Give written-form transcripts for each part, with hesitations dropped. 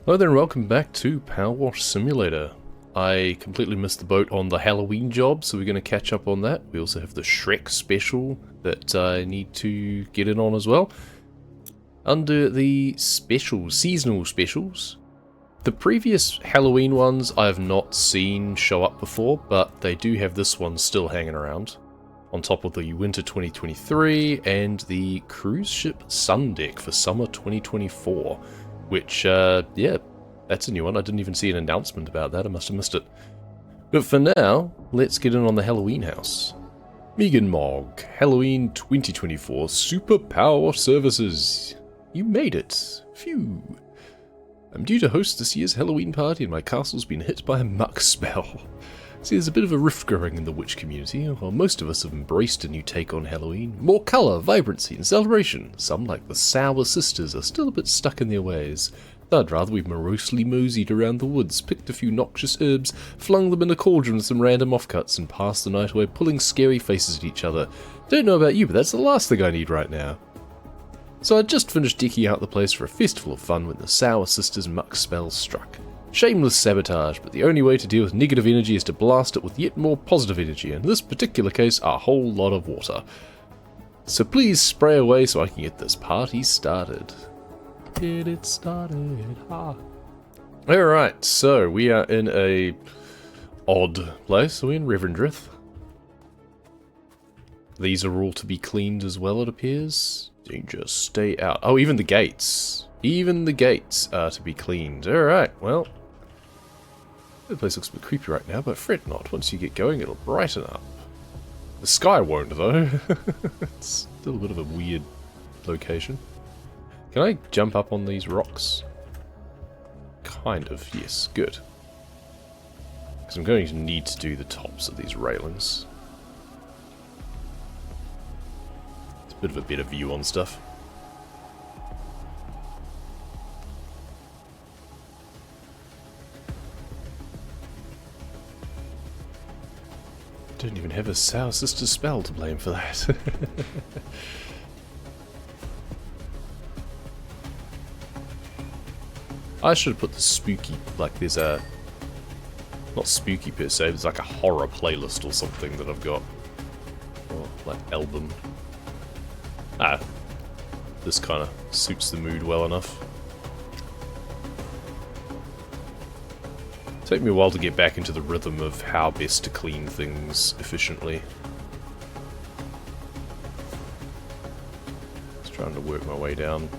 Hello there and welcome back to PowerWash Simulator. I completely missed the boat on the Halloween job, so we're going to catch up on that. We also have the Shrek special that I need to get in on as well. Under the specials, seasonal specials, the previous Halloween ones I have not seen show up before, but they do have this one still hanging around. On top of the Winter 2023 and the Cruise Ship Sun Deck for Summer 2024. Which, yeah, that's a new one. I didn't even see an announcement about that. I must have missed it. But for now, let's get in on the Halloween house. Megan Mogg, Halloween 2024 Super Power Services. You made it. Phew. I'm due to host this year's Halloween party and my castle's been hit by a muck spell. See, there's a bit of a rift growing in the witch community, while most of us have embraced a new take on Halloween. More colour, vibrancy and celebration. Some, like the Sour Sisters, are still a bit stuck in their ways. I'd rather we've morosely moseyed around the woods, picked a few noxious herbs, flung them in a cauldron with some random offcuts, and passed the night away pulling scary faces at each other. Don't know about you, but that's the last thing I need right now. So I'd just finished decking out the place for a festival of fun when the Sour Sisters muck spell struck. Shameless sabotage, but the only way to deal with negative energy is to blast it with yet more positive energy, in this particular case, a whole lot of water. So please spray away so I can get this party started. Get it started, ha. Alright, so we are in a odd place. We're in Revendreth. These are all to be cleaned as well, it appears. Danger, stay out. Oh, even the gates. Even the gates are to be cleaned. Alright, well. The place looks a bit creepy right now, but fret not. Once you get going, it'll brighten up. The sky won't, though. It's still a bit of a weird location. Can I jump up on these rocks? Kind of, yes. Good. Because I'm going to need to do the tops of these railings. It's a bit of a better view on stuff. Don't even have a Sour Sister spell to blame for that. I should have put the spooky, like there's a, not spooky per se, there's like a horror playlist or something that I've got. Or like album. This kind of suits the mood well enough. Take me a while to get back into the rhythm of how best to clean things efficiently. Just trying to work my way down.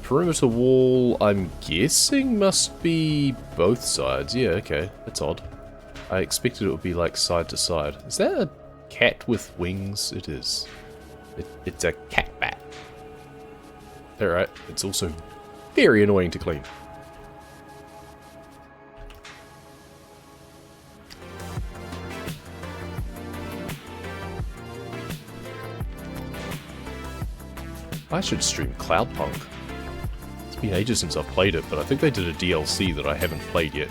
Perimeter wall, I'm guessing must be both sides. Yeah, okay, that's odd. I expected it would be like side to side. Is that a cat with wings? It is. It's a cat bat. Alright, it's also very annoying to clean. I should stream Cloudpunk. It's been ages since I've played it, but I think they did a DLC that I haven't played yet.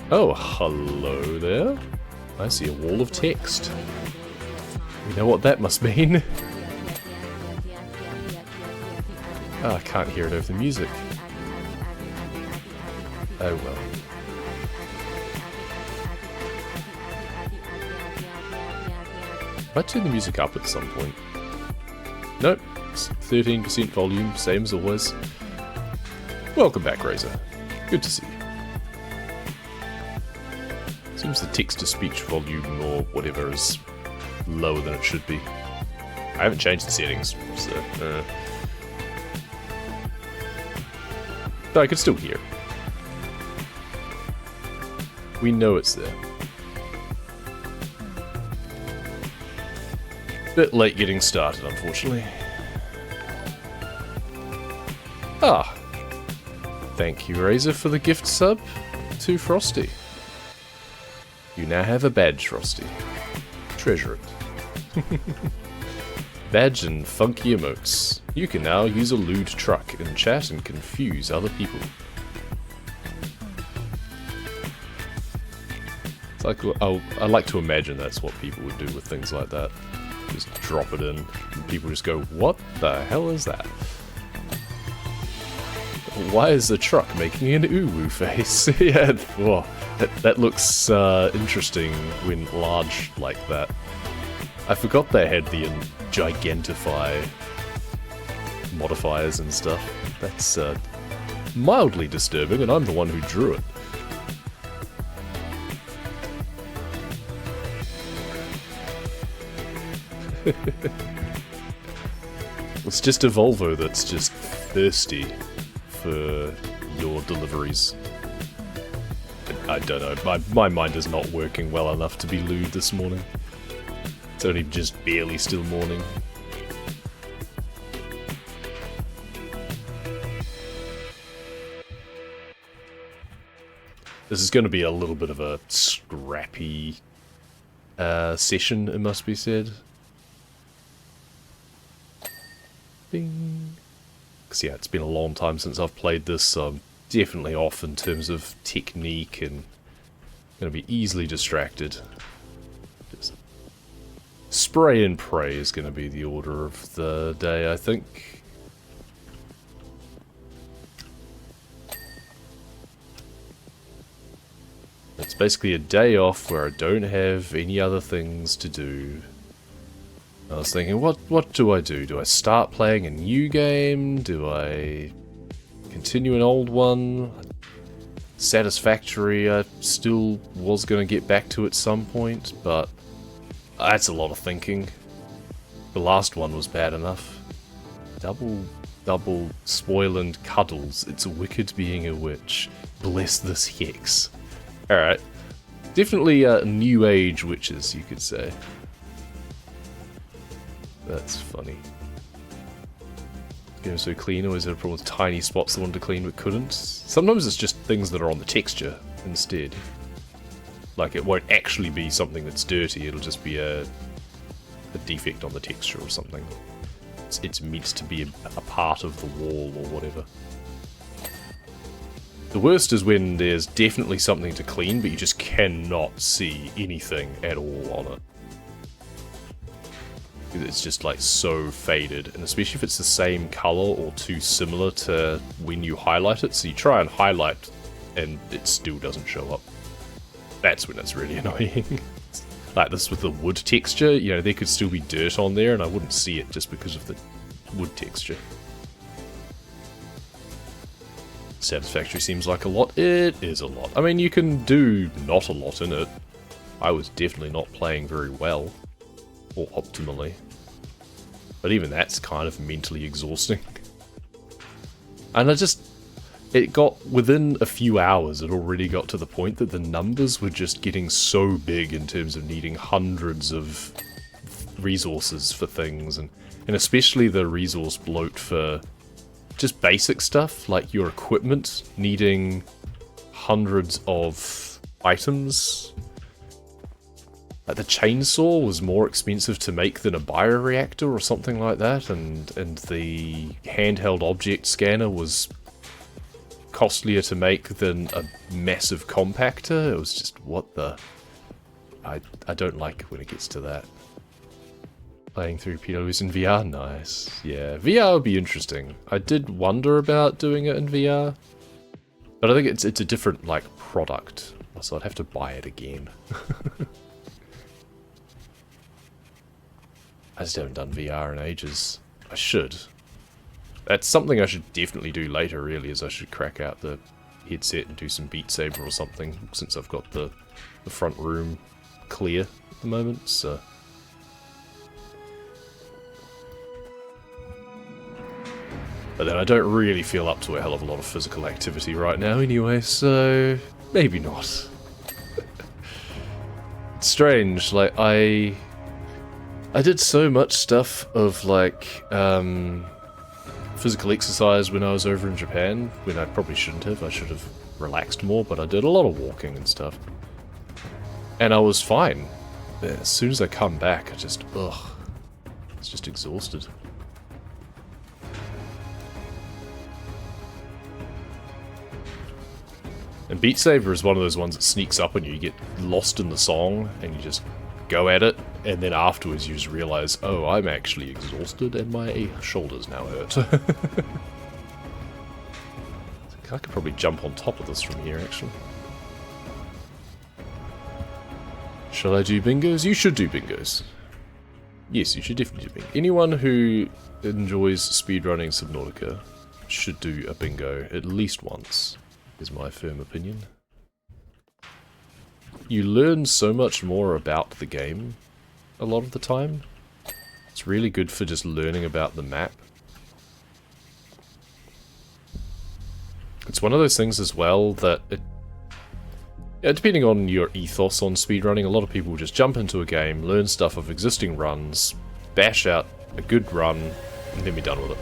Oh, hello there. I see a wall of text. You know what that must mean. Oh, I can't hear it over the music. Oh well. Might turn the music up at some point. Nope, it's 13% volume, same as always. Welcome back, Razor. Good to see you. Seems the text-to-speech volume or whatever is lower than it should be. I haven't changed the settings, so... But I can still hear. We know it's there. Bit late getting started, unfortunately. Ah. Thank you, Razor, for the gift sub to Frosty. You now have a badge, Frosty. Treasure it. Badge and funky emotes. You can now use a lewd truck in chat and confuse other people. It's like, I like to imagine that's what people would do with things like that. Just drop it in, and people just go, what the hell is that? Why is the truck making an ooh-woo face? Yeah, whoa, that looks interesting when large like that. I forgot they had the gigantify modifiers and stuff. That's mildly disturbing, and I'm the one who drew it. It's just a Volvo that's just thirsty for your deliveries. I don't know, my mind is not working well enough to be lewd this morning. It's only just barely still morning. This is going to be a little bit of a scrappy session, it must be said. Bing. Because yeah, it's been a long time since I've played this, so I'm definitely off in terms of technique and going to be easily distracted. Just spray and pray is going to be the order of the day, I think. It's basically a day off where I don't have any other things to do. I was thinking, what do I do? Do I start playing a new game? Do I continue an old one? Satisfactory, I still was going to get back to at some point, but that's a lot of thinking. The last one was bad enough. Double spoil and cuddles. It's wicked being a witch. Bless this hex. Alright. Definitely new age witches, you could say. That's funny. Game so clean, or is there a problem with tiny spots that wanted to clean but couldn't? Sometimes it's just things that are on the texture instead. Like, it won't actually be something that's dirty, it'll just be a defect on the texture or something. It's meant to be a part of the wall or whatever. The worst is when there's definitely something to clean, but you just cannot see anything at all on it. It's just like so faded, and especially if it's the same color or too similar to when you highlight it. So you try and highlight and it still doesn't show up. That's when it's really annoying. Like this with the wood texture, you know, there could still be dirt on there and I wouldn't see it just because of the wood texture. Satisfactory seems like a lot. It is a lot. I mean, you can do not a lot in it. I was definitely not playing very well. Or optimally. But even that's kind of mentally exhausting. And it got, within a few hours, it already got to the point that the numbers were just getting so big in terms of needing hundreds of resources for things, and especially the resource bloat for just basic stuff, like your equipment needing hundreds of items. Like the chainsaw was more expensive to make than a bioreactor or something like that, and the handheld object scanner was costlier to make than a massive compactor. It was just, what the... I don't like it when it gets to that. Playing through PowerWash in VR? Nice. Yeah, VR would be interesting. I did wonder about doing it in VR, but I think it's a different, like, product, so I'd have to buy it again. I just haven't done VR in ages. I should. That's something I should definitely do later, really, is I should crack out the headset and do some Beat Saber or something, since I've got the front room clear at the moment, so... But then I don't really feel up to a hell of a lot of physical activity right now anyway, so... maybe not. It's strange, like, I did so much stuff of, like, physical exercise when I was over in Japan, when I probably shouldn't have. I should have relaxed more, but I did a lot of walking and stuff. And I was fine. But as soon as I come back, I just, ugh. It's just exhausted. And Beat Saber is one of those ones that sneaks up on you. You get lost in the song, and you just go at it, and then afterwards you just realize, oh, I'm actually exhausted and my shoulders now hurt. I could probably jump on top of this from here, actually. Shall I do bingos? You should do bingos. Yes, you should definitely do bingo. Anyone who enjoys speedrunning Subnautica should do a bingo at least once, is my firm opinion. You learn so much more about the game a lot of the time. It's really good for just learning about the map. It's one of those things as well that, depending on your ethos on speedrunning, a lot of people just jump into a game, learn stuff of existing runs, bash out a good run, and then be done with it.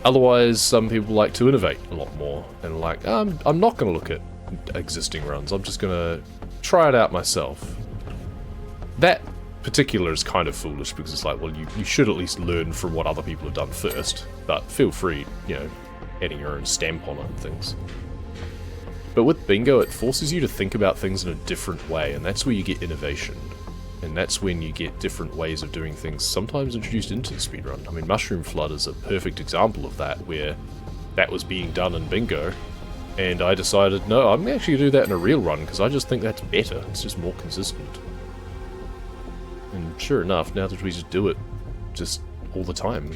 Otherwise, some people like to innovate a lot more, and like, I'm not going to look at existing runs, I'm just going to try it out myself. That particular is kind of foolish, because it's like, well, you should at least learn from what other people have done first, but feel free, you know, adding your own stamp on it and things. But with bingo, it forces you to think about things in a different way, and that's where you get innovation. And that's when you get different ways of doing things, sometimes introduced into the speedrun. I mean, Mushroom Flood is a perfect example of that, where that was being done in bingo, and I decided, no, I'm actually going to do that in a real run, because I just think that's better, it's just more consistent. And sure enough, now that we just do it, just all the time.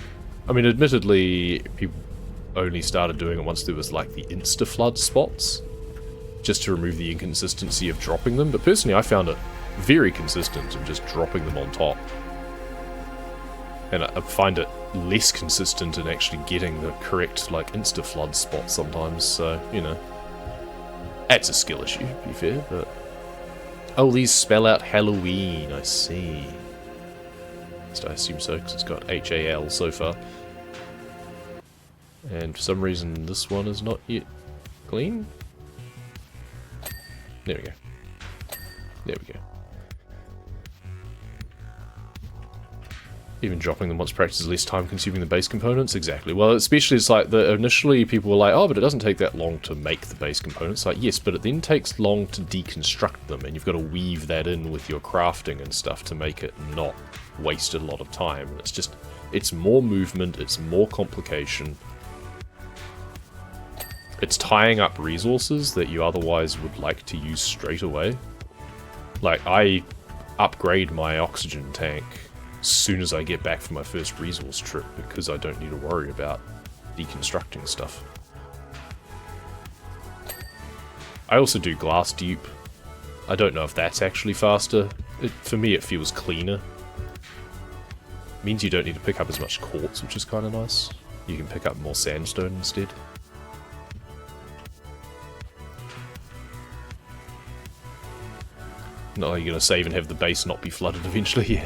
I mean, admittedly, people only started doing it once there was like the insta-flood spots, just to remove the inconsistency of dropping them, but personally I found it very consistent in just dropping them on top. And I find it less consistent in actually getting the correct, like, insta-flood spot sometimes, so, you know. That's a skill issue, to be fair, but... Oh, these spell out Halloween, I see. I assume so, because it's got H-A-L so far. And for some reason, this one is not yet clean? There we go. There we go. Even dropping them once practice is less time consuming than base components? Exactly. Well, especially it's like, initially people were like, oh, but it doesn't take that long to make the base components. Like, yes, but it then takes long to deconstruct them, and you've got to weave that in with your crafting and stuff to make it not waste a lot of time. It's just, it's more movement, it's more complication. It's tying up resources that you otherwise would like to use straight away. Like, I upgrade my oxygen tank as soon as I get back from my first resource trip, because I don't need to worry about deconstructing stuff. I also do glass dupe. I don't know if that's actually faster. For me, it feels cleaner. Means you don't need to pick up as much quartz, which is kind of nice. You can pick up more sandstone instead. Not like you're going to save and have the base not be flooded eventually.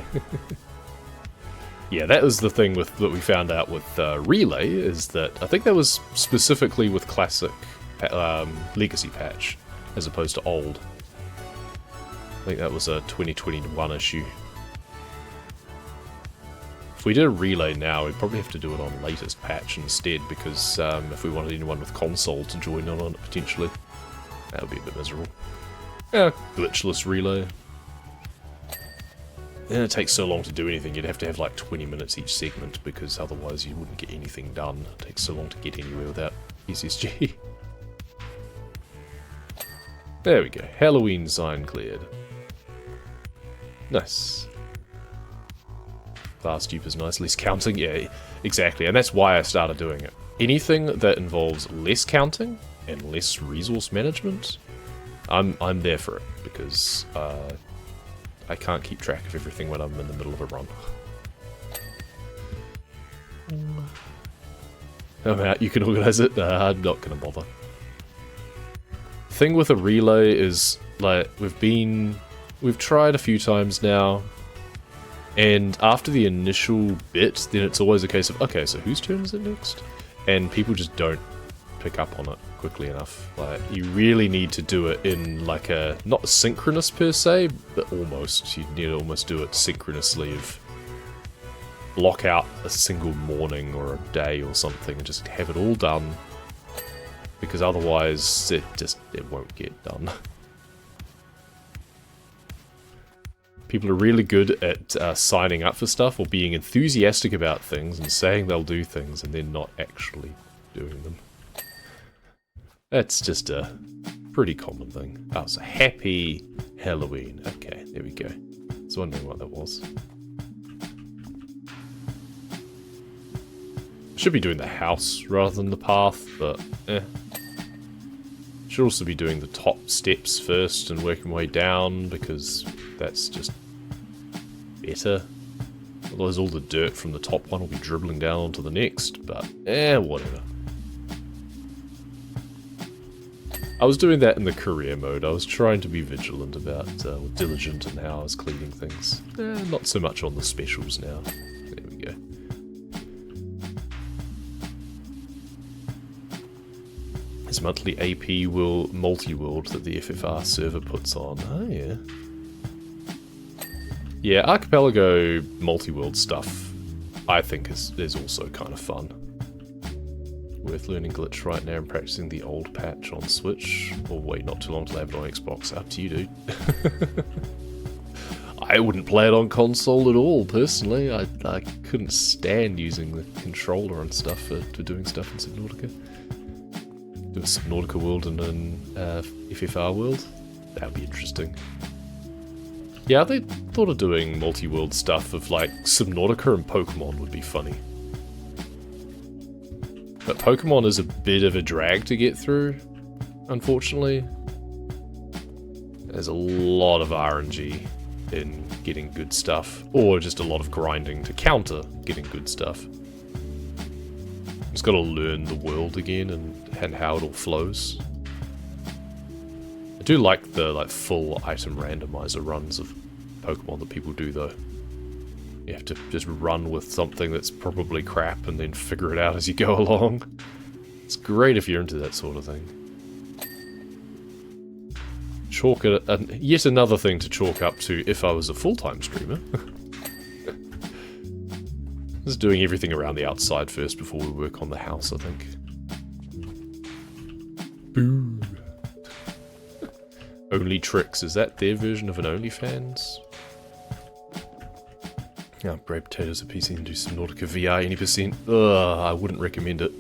Yeah, that was the thing with that we found out with Relay, is that I think that was specifically with Classic Legacy patch, as opposed to Old. I think that was a 2021 issue. If we did a Relay now, we'd probably have to do it on latest patch instead, because if we wanted anyone with console to join in on it potentially, that would be a bit miserable. Yeah, glitchless Relay. And it takes so long to do anything, you'd have to have like 20 minutes each segment, because otherwise you wouldn't get anything done. It takes so long to get anywhere without SSG. There we go, Halloween sign cleared. Nice. Fast dupe is nice, less counting, yeah, exactly, and that's why I started doing it. Anything that involves less counting and less resource management, I'm there for it, because I can't keep track of everything when I'm in the middle of a run. I'm out, you can organise it? I'm not going to bother. Thing with a relay is, like, we've tried a few times now, and after the initial bit, then it's always a case of, okay, so whose turn is it next? And people just don't pick up on it quickly enough. Like, you really need to do it in like a, not synchronous per se, but almost. You need to almost do it synchronously, of block out a single morning or a day or something and just have it all done, because otherwise it won't get done. People are really good at signing up for stuff or being enthusiastic about things and saying they'll do things and then not actually doing them. That's just a pretty common thing. Oh, it's a happy Halloween. Okay, there we go. I was wondering what that was. Should be doing the house rather than the path, but eh. Should also be doing the top steps first and working my way down, because that's just better. Otherwise all the dirt from the top one will be dribbling down onto the next, but whatever. I was doing that in the career mode. I was trying to be vigilant about, diligent in how I was cleaning things. Not so much on the specials now. There we go. This monthly AP multi-world that the FFR server puts on. Oh yeah. Yeah, Archipelago multi-world stuff, I think is also kind of fun. Worth learning glitch right now and practicing the old patch on Switch. Or wait not too long till I have it on Xbox. Up to you, dude. I wouldn't play it on console at all, personally. I couldn't stand using the controller and stuff for doing stuff in Subnautica. Do a Subnautica world and an FFR world? That'd be interesting. Yeah, they thought of doing multi-world stuff of like Subnautica and Pokemon would be funny. But Pokemon is a bit of a drag to get through, unfortunately. There's a lot of RNG in getting good stuff, or just a lot of grinding to counter getting good stuff. Just gotta learn the world again and how it all flows. I do like the full item randomizer runs of Pokemon that people do though. You have to just run with something that's probably crap and then figure it out as you go along. It's great if you're into that sort of thing. Chalk it, yet another thing to chalk up to if I was a full-time streamer. Just doing everything around the outside first before we work on the house, I think. Boo. Only Tricks, is that their version of an OnlyFans? Yeah, bread potatoes, a PC, and do Subnautica VR any %. Ugh, I wouldn't recommend it.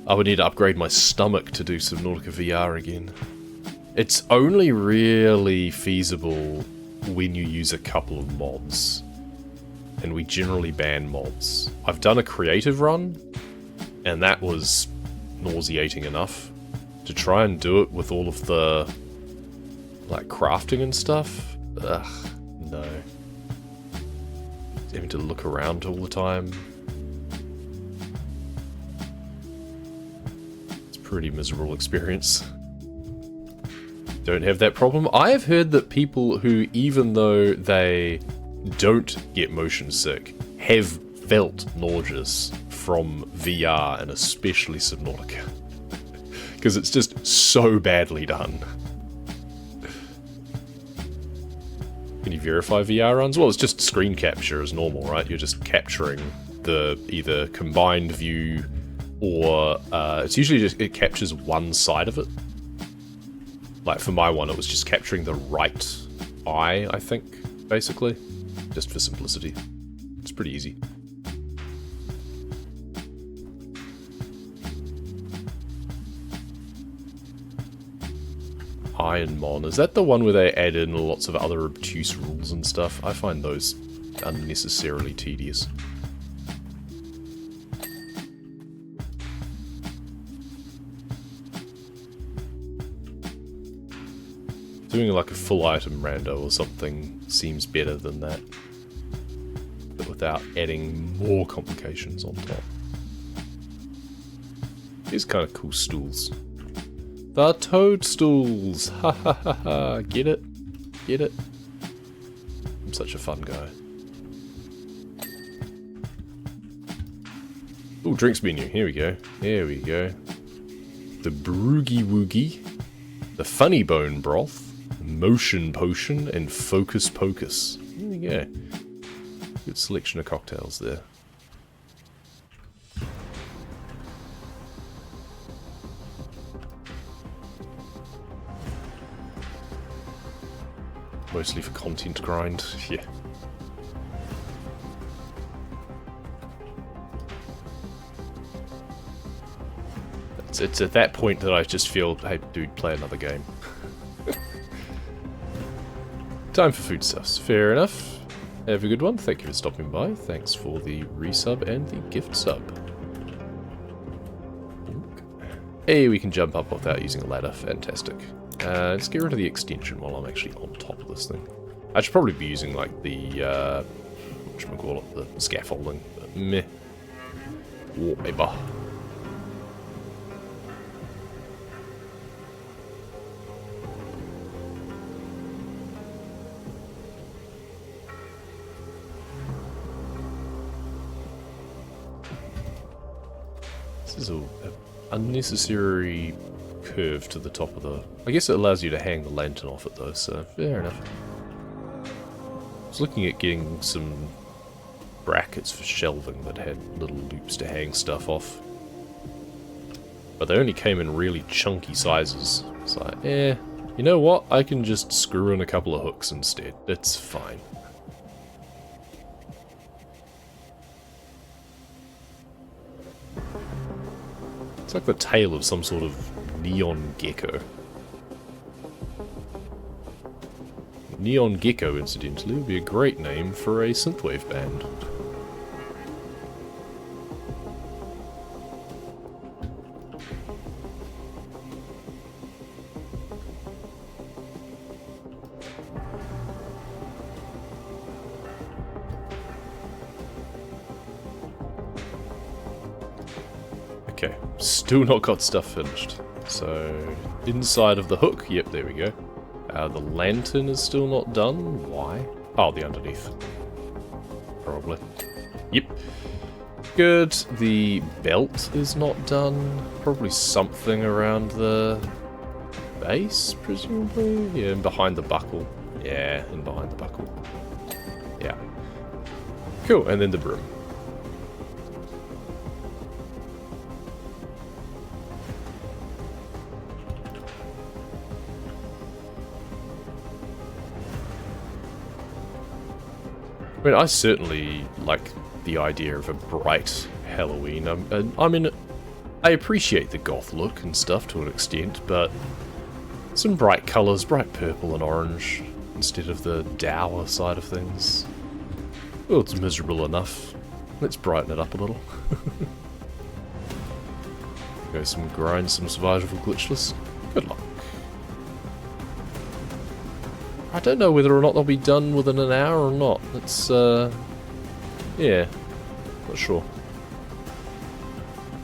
I would need to upgrade my stomach to do Subnautica VR again. It's only really feasible when you use a couple of mods. And we generally ban mods. I've done a creative run, and that was nauseating enough. To try and do it with all of the, like, crafting and stuff? Ugh, no. Having to look around all the time. It's a pretty miserable experience. Don't have that problem. I have heard that people who, even though they don't get motion sick, have felt nauseous from VR and especially Subnautica. Because it's just so badly done. Can you verify VR runs? Well, it's just screen capture as normal, right? You're just capturing the either combined view or it's usually just it captures one side of it. Like for my one, it was just capturing the right eye, I think, basically. Just for simplicity. It's pretty easy. Ironmon, is that the one where they add in lots of other obtuse rules and stuff? I find those unnecessarily tedious. Doing like a full item rando or something seems better than that. But without adding more complications on top. These kind of cool stools. The toadstools! Ha ha ha ha! Get it? Get it? I'm such a fun guy. Ooh, drinks menu. Here we go. There we go. The Broogie Woogie. The Funny Bone Broth. Motion Potion. And Focus Pocus. Here we go. Good selection of cocktails there. Mostly for content grind, yeah. It's at that point that I just feel, hey dude, play another game. Time for foodstuffs. Fair enough. Have a good one. Thank you for stopping by. Thanks for the resub and the gift sub. Hey, we can jump up without using a ladder. Fantastic. Let's get rid of the extension while I'm actually on top of this thing. I should probably be using like the whatchamacallit, the scaffolding. But meh. Whatever. This is an unnecessary curve to the top of the... I guess it allows you to hang the lantern off it though, so fair enough. I was looking at getting some brackets for shelving that had little loops to hang stuff off. But they only came in really chunky sizes. It's like, you know what? I can just screw in a couple of hooks instead. It's fine. It's like the tail of some sort of neon gecko. Neon Gecko, incidentally, would be a great name for a synthwave band. Okay, still not got stuff finished. So, inside of the hook, yep, there we go. The lantern is still not done. Why? Oh, the underneath. Probably. Yep. Good. The belt is not done. Probably something around the base, presumably? Yeah, and behind the buckle. Yeah, and behind the buckle. Yeah. Cool, and then the broom. I mean, I certainly like the idea of a bright Halloween. I mean, I appreciate the goth look and stuff to an extent, but some bright colours, bright purple and orange, instead of the dour side of things. Well, it's miserable enough. Let's brighten it up a little. Go some grind, some survival glitchless. Good luck. I don't know whether or not they'll be done within an hour or not. It's, yeah, not sure.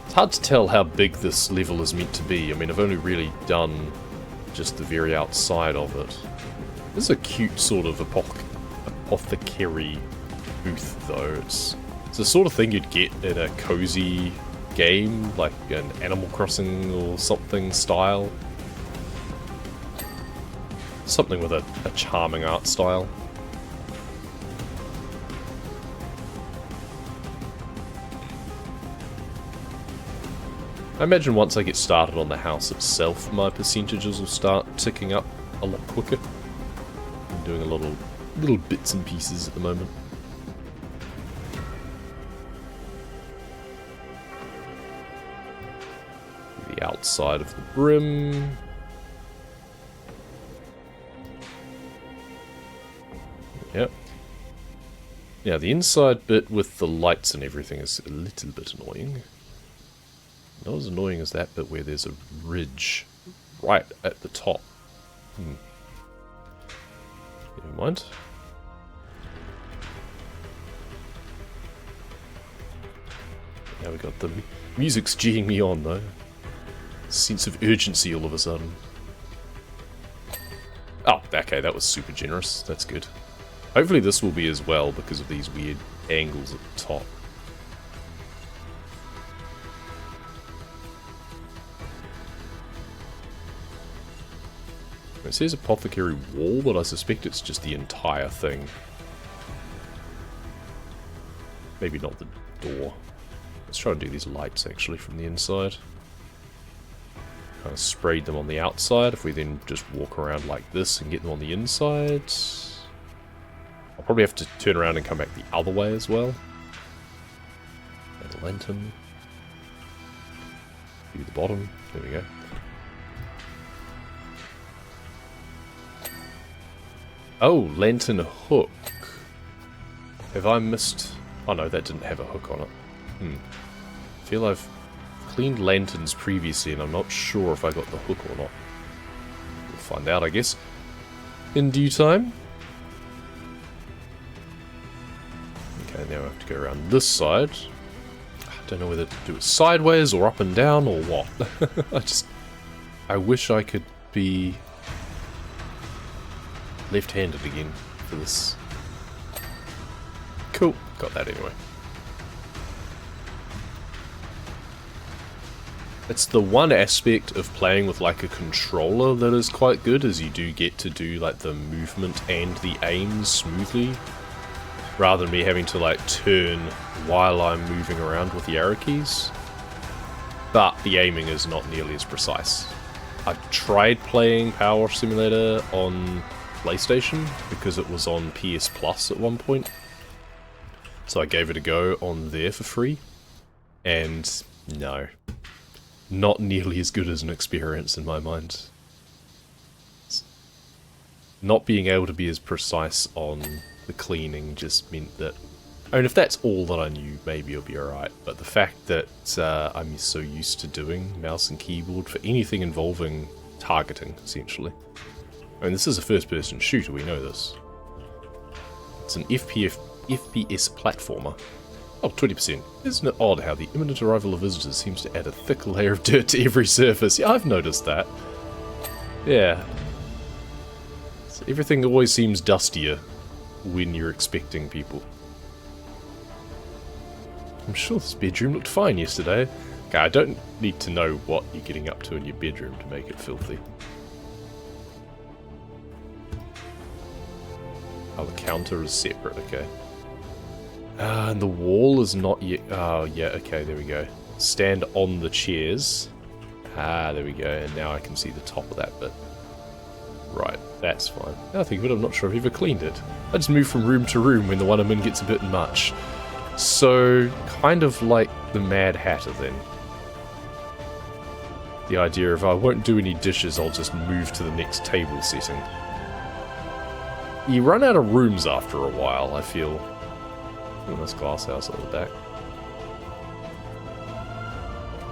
It's hard to tell how big this level is meant to be. I mean, I've only really done just the very outside of it. This is a cute sort of apothecary booth, though. It's the sort of thing you'd get in a cozy game, like an Animal Crossing or something style. Something with a charming art style. I imagine once I get started on the house itself, my percentages will start ticking up a lot quicker. I'm doing a little bits and pieces at the moment. The outside of the brim. Yep. Now the inside bit with the lights and everything is a little bit annoying. Not as annoying as that bit where there's a ridge right at the top. Never mind. Now we got the music's geeing me on though. Sense of urgency all of a sudden. Oh, okay, that was super generous. That's good. Hopefully this will be as well because of these weird angles at the top. It says apothecary wall, but I suspect it's just the entire thing. Maybe not the door. Let's try to do these lights actually from the inside. kind of sprayed them on the outside. If we then just walk around like this and get them on the inside, I'll probably have to turn around and come back the other way as well. And a lantern. Do the bottom. There we go. Oh, lantern hook. Have I missed... Oh no, that didn't have a hook on it. I feel I've cleaned lanterns previously and I'm not sure if I got the hook or not. We'll find out, I guess, in due time. Okay, now I have to go around this side. I don't know whether to do it sideways or up and down or what. I wish I could be left-handed again for this. Cool, got that anyway. It's the one aspect of playing with like a controller that is quite good, is you do get to do like the movement and the aim smoothly, rather than me having to like turn while I'm moving around with the arrow keys. But the aiming is not nearly as precise. I've tried playing PowerWash Simulator on PlayStation because it was on PS Plus at one point. So I gave it a go on there for free, and no. Not nearly as good as an experience in my mind. Not being able to be as precise on the cleaning just meant that... I mean, if that's all that I knew, maybe it'll be alright. But the fact that I'm so used to doing mouse and keyboard for anything involving targeting, essentially. I mean, this is a first-person shooter, we know this. It's an FPS platformer. Oh, 20%. Isn't it odd how the imminent arrival of visitors seems to add a thick layer of dirt to every surface? Yeah, I've noticed that. Yeah. So everything always seems dustier when you're expecting people. I'm sure this bedroom looked fine yesterday. Okay, I don't need to know what you're getting up to in your bedroom to make it filthy. Oh, the counter is separate, okay. And the wall is not yet... Oh, yeah, okay, there we go. Stand on the chairs. Ah, there we go, and now I can see the top of that bit. Right, that's fine. Now I think of it, I'm not sure I've ever cleaned it. I just move from room to room when the one I'm in gets a bit much. So, kind of like the Mad Hatter then. The idea of I won't do any dishes, I'll just move to the next table setting. You run out of rooms after a while, I feel. This glass house at the back.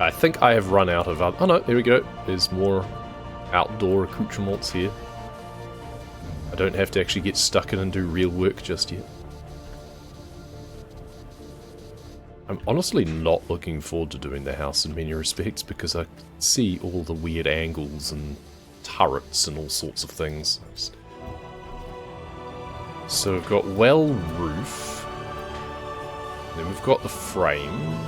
I think I have run out of... Oh no, there we go. There's more outdoor accoutrements here. I don't have to actually get stuck in and do real work just yet. I'm honestly not looking forward to doing the house in many respects because I see all the weird angles and turrets and all sorts of things. So we've got well roof. Then we've got the frame.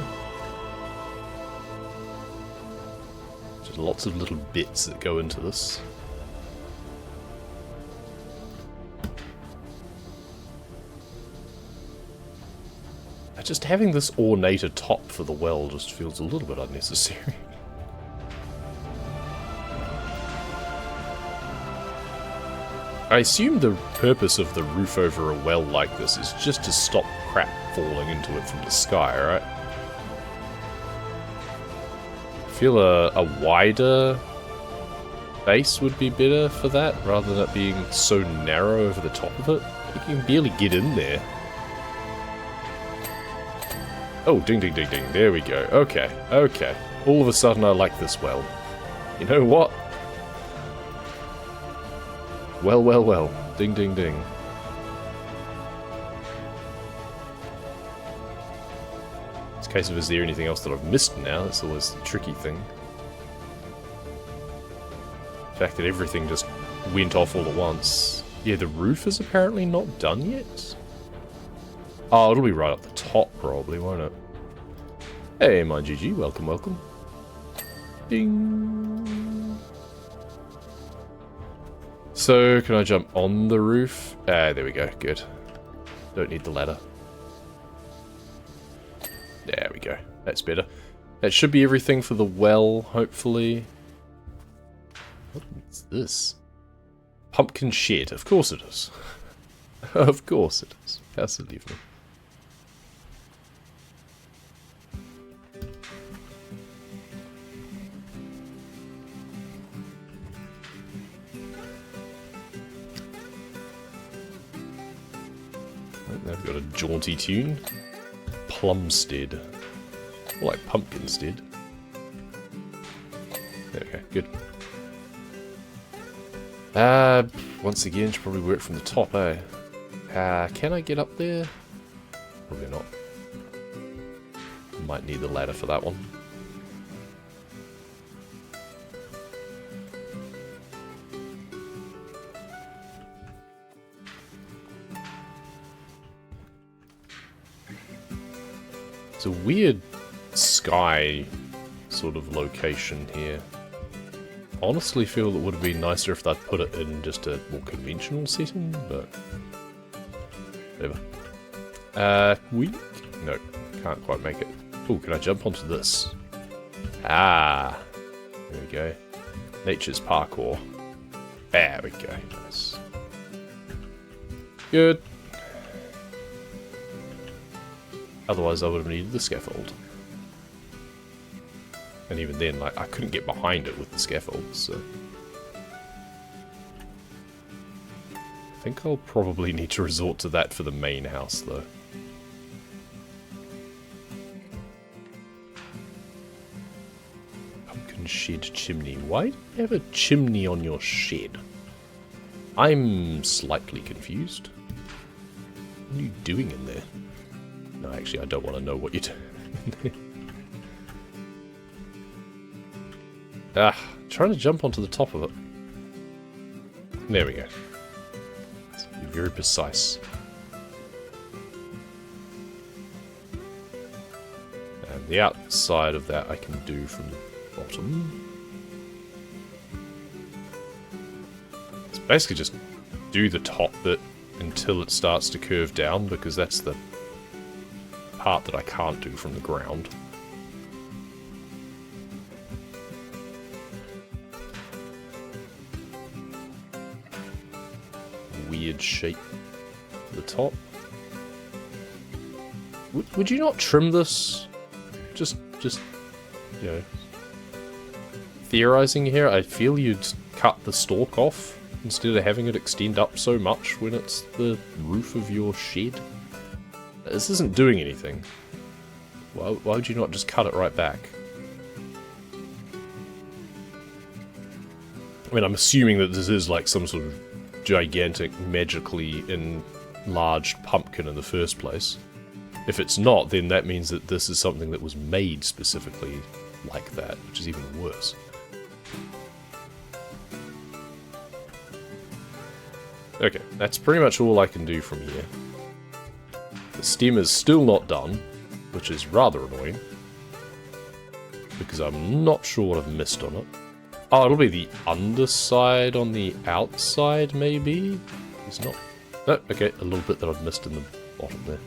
Just lots of little bits that go into this. Just having this ornated top for the well just feels a little bit unnecessary. I assume the purpose of the roof over a well like this is just to stop crap falling into it from the sky, right? I feel a wider base would be better for that, rather than it being so narrow over the top of it. You can barely get in there. Oh, ding ding ding ding, there we go. Okay, okay. All of a sudden I like this well. You know what? Well, well, well. Ding, ding, ding. It's a case of, is there anything else that I've missed now? That's always the tricky thing. The fact that everything just went off all at once. Yeah, the roof is apparently not done yet. Oh, it'll be right up the top probably, won't it? Hey, my GG. Welcome, welcome. Ding. So, can I jump on the roof? Ah, there we go. Good. Don't need the ladder. There we go. That's better. That should be everything for the well, hopefully. What's this? Pumpkin shed. Of course it is. Of course it is. How silly of me. They've got a jaunty tune. Plumstead. More like Pumpkinstead. There we go, good. Once again, should probably work from the top, eh? Can I get up there? Probably not. Might need the ladder for that one. It's a weird sky sort of location here. Honestly feel it would have been nicer if they'd put it in just a more conventional setting, but whatever. Weak? No, can't quite make it. Oh, can I jump onto this? Ah, there we go. Nature's parkour. There we go, nice. Good. Otherwise I would have needed the scaffold. And even then, like, I couldn't get behind it with the scaffold, so... I think I'll probably need to resort to that for the main house, though. Pumpkin shed chimney. Why do you have a chimney on your shed? I'm slightly confused. What are you doing in there? No, actually, I don't want to know what you're doing. Trying to jump onto the top of it. There we go. Let's be very precise. And the outside of that I can do from the bottom. It's basically just do the top bit until it starts to curve down, because that's the part that I can't do from the ground. Weird shape at the top. Would you not trim this? Just you know, theorizing here. I feel you'd cut the stalk off instead of having it extend up so much when it's the roof of your shed. This isn't doing anything. Why would you not just cut it right back? I mean, I'm assuming that this is like some sort of gigantic, magically enlarged pumpkin in the first place. If it's not, then that means that this is something that was made specifically like that, which is even worse. Okay, that's pretty much all I can do from here. The stem is still not done, which is rather annoying, because I'm not sure what I've missed on it. Oh, it'll be the underside on the outside, maybe? It's not. No, okay, a little bit that I've missed in the bottom there.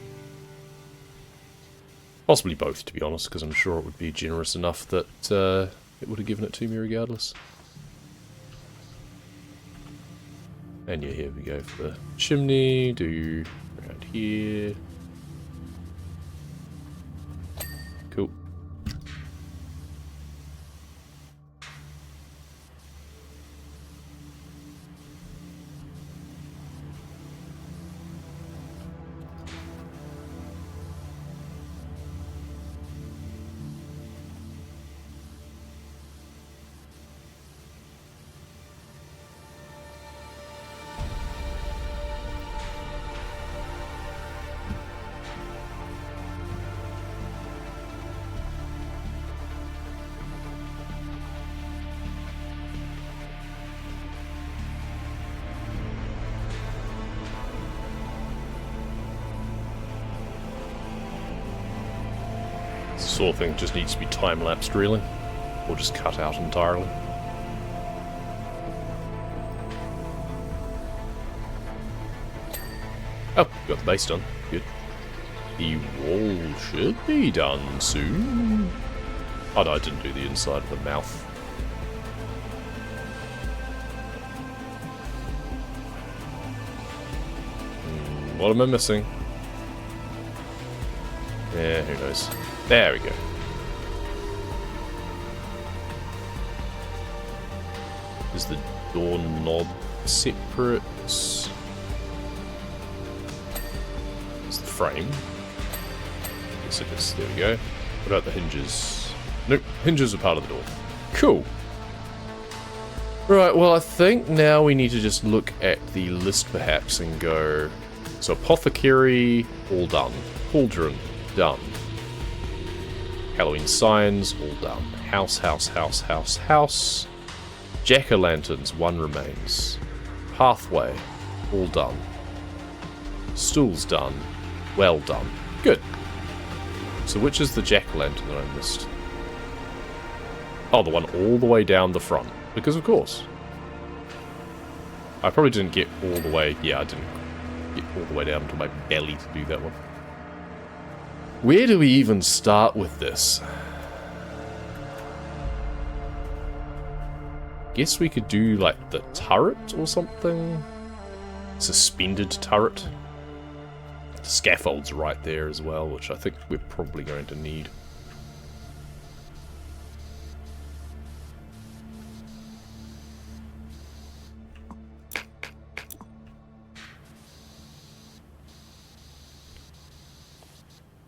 Possibly both, to be honest, because I'm sure it would be generous enough that it would have given it to me regardless. And yeah, here we go for the chimney, do around here. Cool. Sort of thing just needs to be time-lapsed, really, or just cut out entirely. Oh, got the base done. Good. The wall should be done soon. Oh no, I didn't do the inside of the mouth. What am I missing? Yeah, who knows. There we go. Is the door knob separate? Is the frame? Yes, it is. There we go. What about the hinges? Nope, hinges are part of the door. Cool. Right, well, I think now we need to just look at the list perhaps and go. So, apothecary, all done. Cauldron, done. Halloween signs, all done. House, house, house, house, house. Jack-o'-lanterns, one remains. Pathway, all done. Stools done. Well done. Good. So which is the jack-o'-lantern that I missed? Oh, the one all the way down the front. Because of course. I probably didn't get all the way... Yeah, I didn't get all the way down to my belly to do that one. Where do we even start with this? Guess we could do, like, the turret or something? Suspended turret. The scaffold's right there as well, which I think we're probably going to need.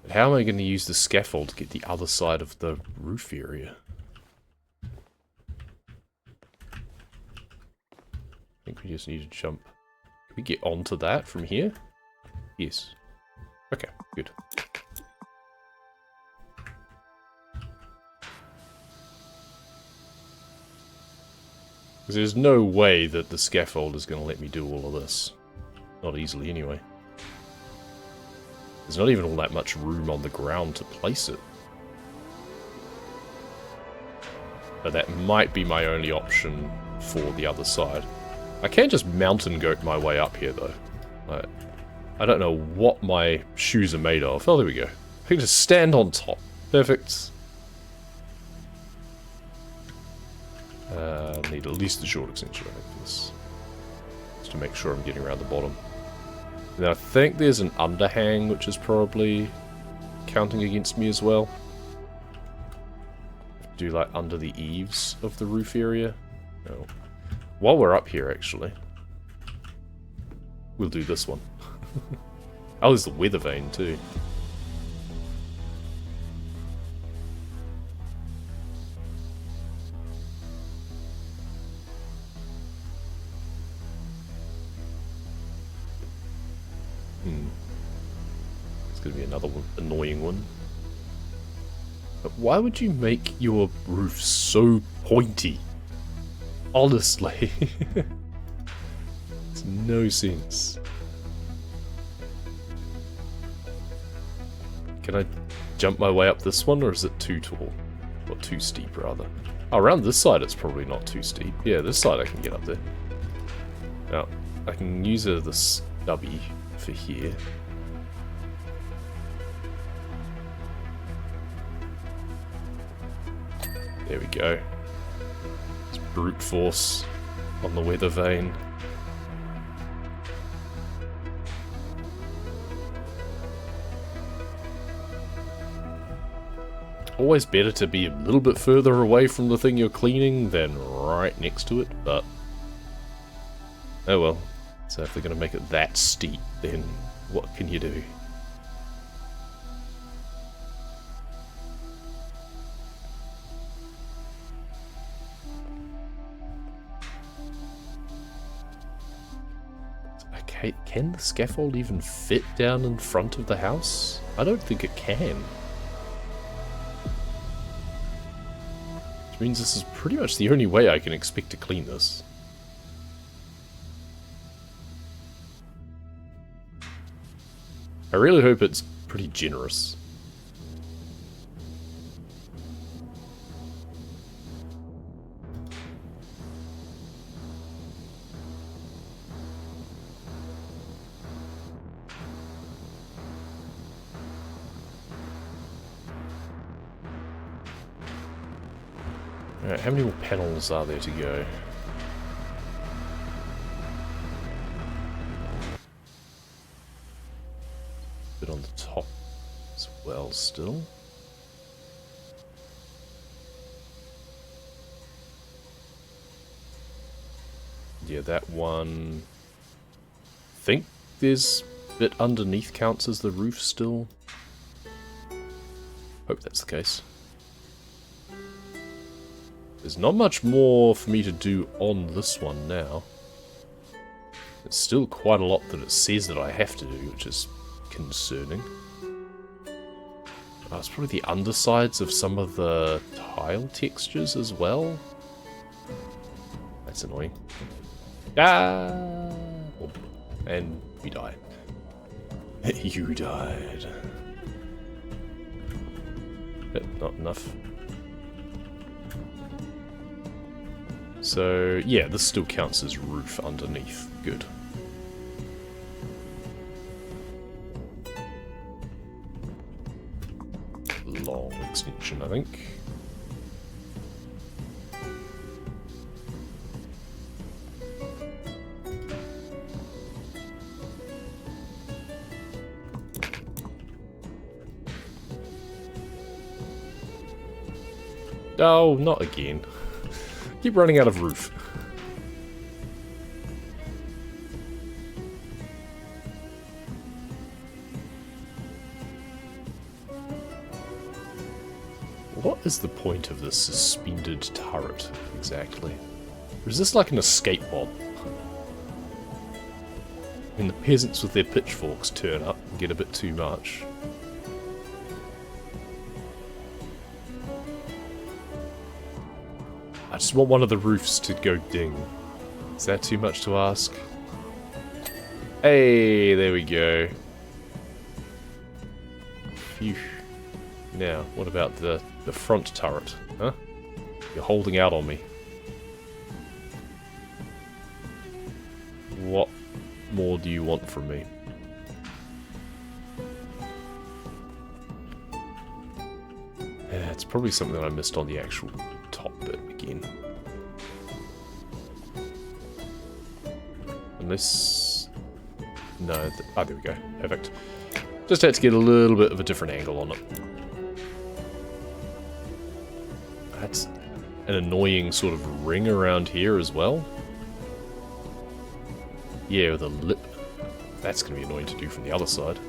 But how am I going to use the scaffold to get the other side of the roof area? I think we just need to jump. Can we get onto that from here? Yes. Okay, good. Because there's no way that the scaffold is going to let me do all of this. Not easily, anyway. There's not even all that much room on the ground to place it. But that might be my only option for the other side. I can just mountain goat my way up here, though. I don't know what my shoes are made of. Oh, there we go. I can just stand on top. Perfect. I'll need at least the short extension, I think, for this. Just to make sure I'm getting around the bottom. And I think there's an underhang, which is probably counting against me as well. Do, like, under the eaves of the roof area. No. While we're up here, actually, we'll do this one. Oh, there's the weather vane, too. It's going to be another one, annoying one. But why would you make your roof so pointy? Honestly. It's no sense. Can I jump my way up this one, or is it too tall? Or too steep, rather? Oh, around this side it's probably not too steep. Yeah, this side I can get up there. Now, I can use the stubby for here. There we go. It's brute force on the weather vane. Always better to be a little bit further away from the thing you're cleaning than right next to it, but... oh well. So if they're going to make it that steep, then what can you do? Okay, can the scaffold even fit down in front of the house? I don't think it can. Which means this is pretty much the only way I can expect to clean this. I really hope it's pretty generous. Alright, how many more panels are there to go? well still. Yeah, that one... I think there's a bit underneath counts as the roof still. Hope that's the case. There's not much more for me to do on this one now. There's still quite a lot that it says that I have to do, which is concerning. Oh, it's probably the undersides of some of the tile textures as well. That's annoying. Ah! Oh, and we died. You died. Not enough. So, yeah, this still counts as roof underneath. Good. Long extension, I think. Oh, not again. Keep running out of roof. What is the point of this suspended turret, exactly? Or is this like an escape pod? I mean, the peasants with their pitchforks turn up and get a bit too much. I just want one of the roofs to go ding. Is that too much to ask? Hey, there we go. Phew. Now, what about the front turret? Huh? You're holding out on me. What more do you want from me? Yeah, it's probably something that I missed on the actual top bit again. Unless... No, oh, there we go. Perfect. Just had to get a little bit of a different angle on it. That's an annoying sort of ring around here as well. Yeah, with a lip. That's going to be annoying to do from the other side.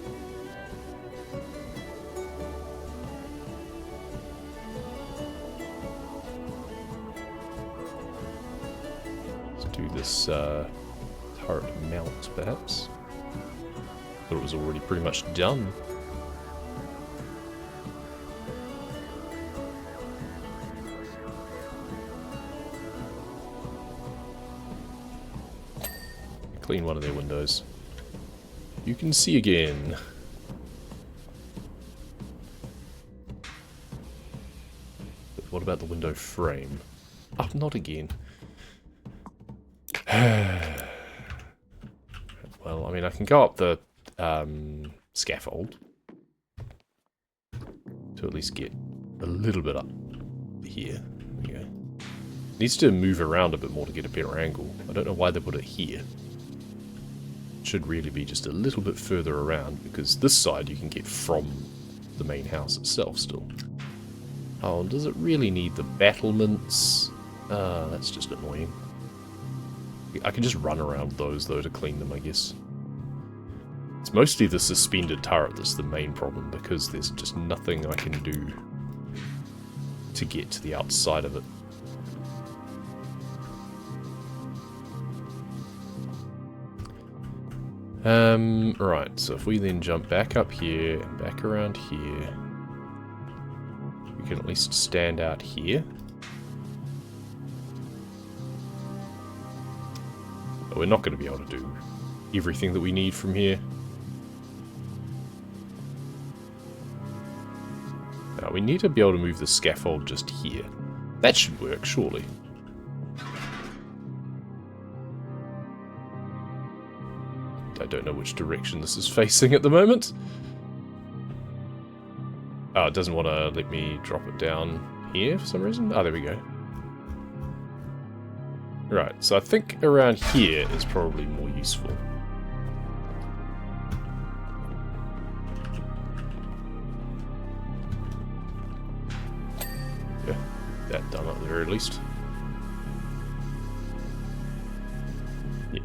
Let's do this turret mount, perhaps. Thought it was already pretty much done. Clean one of their windows. You can see again. But what about the window frame? Oh, not again. Well, I mean, I can go up the scaffold to at least get a little bit up here. There we go. Needs to move around a bit more to get a better angle. I don't know why they put it here. Should really be just a little bit further around, because this side you can get from the main house itself still. Oh, does it really need the battlements? That's just annoying. I can just run around those though to clean them, I guess. It's mostly the suspended turret that's the main problem, because there's just nothing I can do to get to the outside of it. Right, so if we then jump back up here and back around here, we can at least stand out here. But we're not going to be able to do everything that we need from here. Now, we need to be able to move the scaffold just here. That should work, surely. I don't know which direction this is facing at the moment. Oh, it doesn't want to let me drop it down here for some reason. Oh, there we go. Right, so I think around here is probably more useful. very least. Yeah.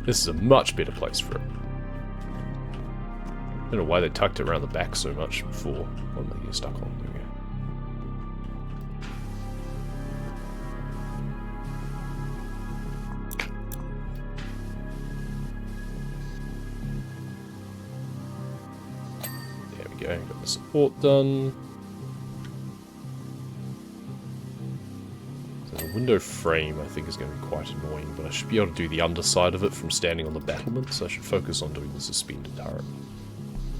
This is a much better place for it. I don't know why they tucked it around the back so much before. What am I getting stuck on? There we go. There we go, got the support done. So the window frame I think is going to be quite annoying, but I should be able to do the underside of it from standing on the battlements. So I should focus on doing the suspended turret,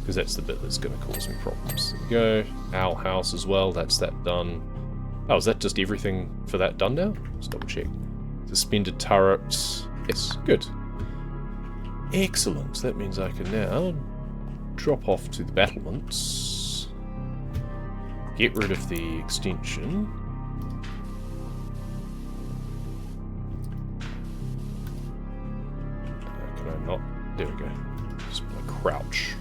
because that's the bit that's going to cause me problems. There we go. Owl house as well, that's that done. Oh, is that just everything for that done now? Let's double check. Suspended turret. Yes, good. Excellent. That means I can now drop off to the battlements. Get rid of the extension. Can I not? There we go. Just crouch.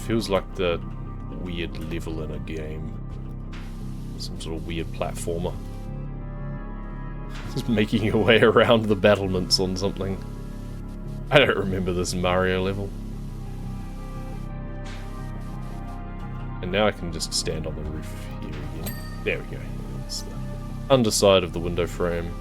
Feels like the weird level in a game. Some sort of weird platformer. Just making your way around the battlements on something. I don't remember this Mario level. And now I can just stand on the roof here again. There we go. That's the underside of the window frame.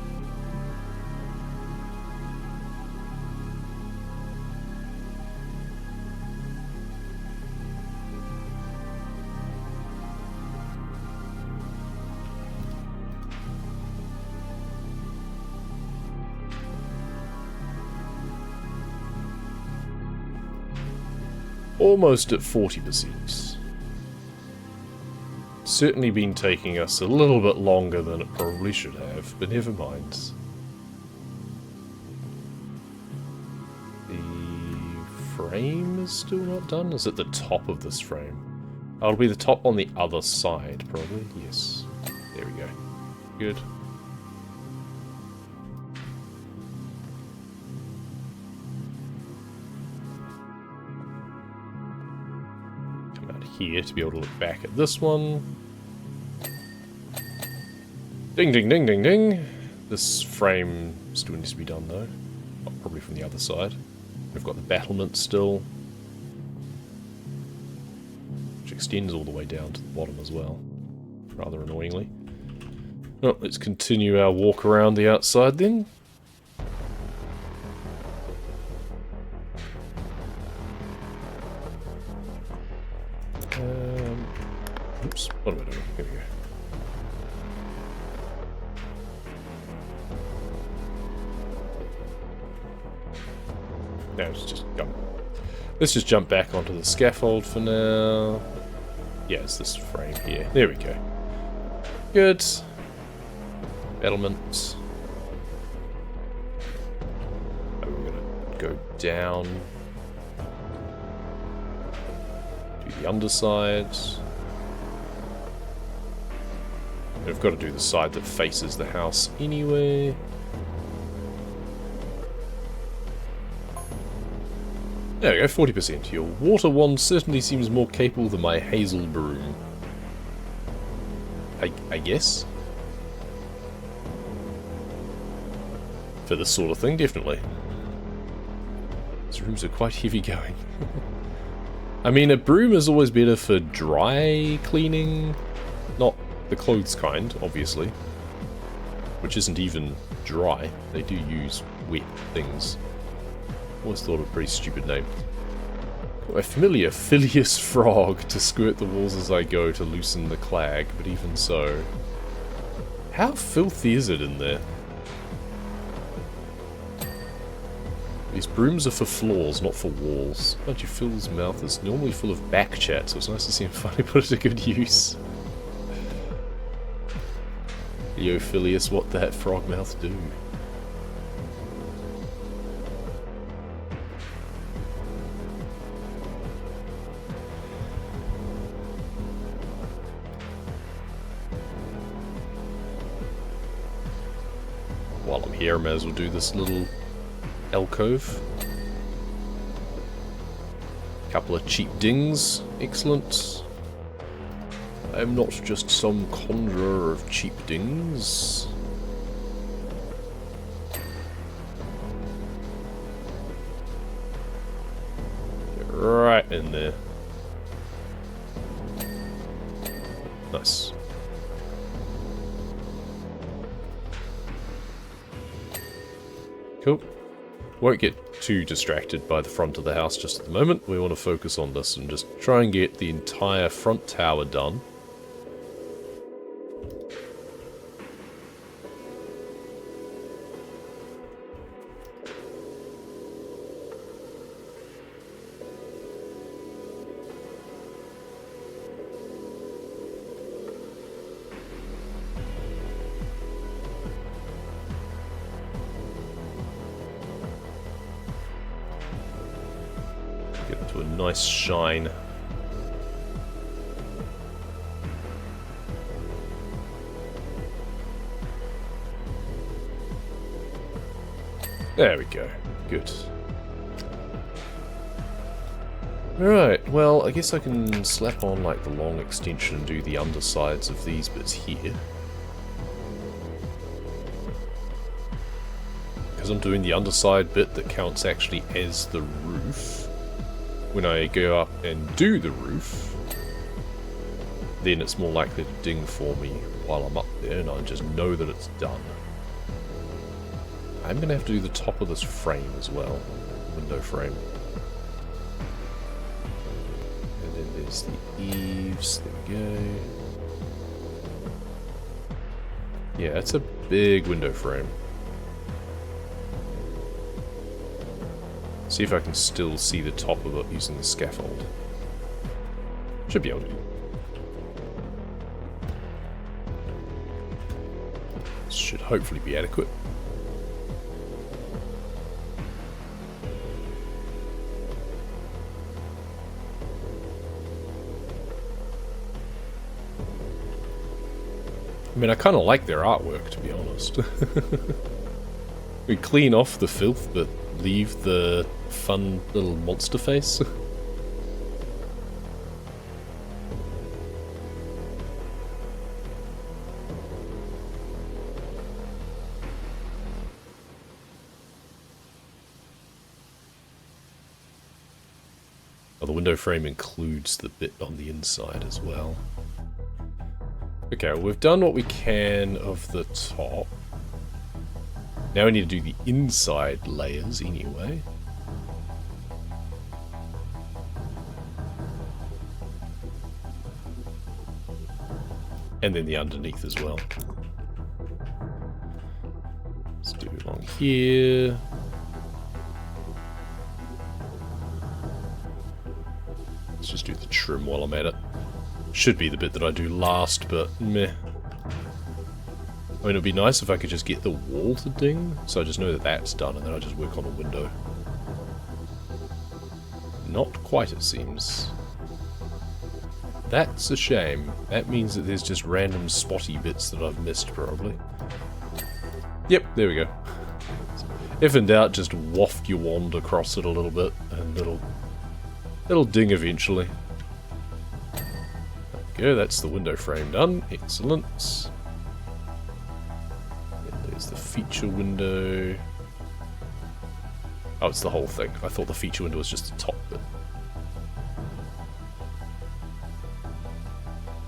Almost at 40%. Certainly been taking us a little bit longer than it probably should have, but never mind. The frame is still not done? Is it the top of this frame? Oh, it'll be the top on the other side, probably. Yes. There we go. Good. Here to be able to look back at this one. Ding, ding, ding, ding, ding. This frame still needs to be done though. Oh, probably from the other side. We've got the battlement still, which extends all the way down to the bottom as well, rather annoyingly. Well, let's continue our walk around the outside then. Oops, what am I doing? Here we go. No, let's just jump back onto the scaffold for now. Yeah, it's this frame here. There we go. Good. Battlements. Oh, we're gonna go down. Do the underside. We've got to do the side that faces the house anyway. There we go, 40%. Your water wand certainly seems more capable than my hazel broom. I guess? For this sort of thing, definitely. These rooms are quite heavy going. I mean, a broom is always better for dry cleaning, not the clothes kind, obviously, which isn't even dry. They do use wet things. Always thought of a pretty stupid name. A familiar Phileas frog to squirt the walls as I go to loosen the clag, but even so. How filthy is it in there? These brooms are for floors, not for walls. Don't you feel his mouth is normally full of back chat, so it's nice to see him finally put it to good use. Yo, Phileas, what that frog mouth do? While I'm here, I may as well do this little alcove. Couple of cheap dings. Excellent. I'm not just some conjurer of cheap dings. Get right in there. Nice. Cool. Won't get too distracted by the front of the house just at the moment. We want to focus on this and just try and get the entire front tower done. Get to a nice shine. There we go. Good. Alright, well, I guess I can slap on like the long extension and do the undersides of these bits here. Because I'm doing the underside bit that counts actually as the roof. When I go up and do the roof, then it's more likely to ding for me while I'm up there, and I just know that it's done. I'm going to have to do the top of this frame as well, window frame. And then there's the eaves, there we go. Yeah, it's a big window frame. See if I can still see the top of it using the scaffold. Should be able to. Should hopefully be adequate. I mean, I kind of like their artwork, to be honest. We clean off the filth, but leave the fun little monster face. Oh, the window frame includes the bit on the inside as well. Okay, well, we've done what we can of the top. Now we need to do the inside layers anyway. And then the underneath as well. Let's do it along here. Let's just do the trim while I'm at it. Should be the bit that I do last, but meh. I mean, it would be nice if I could just get the wall to ding, so I just know that that's done, and then I just work on a window. Not quite, it seems. That's a shame. That means that there's just random spotty bits that I've missed, probably. Yep, there we go. If in doubt, just waft your wand across it a little bit, and it'll ding eventually. There we go, that's the window frame done. Excellent. The feature window. Oh, it's the whole thing. I thought the feature window was just the top bit.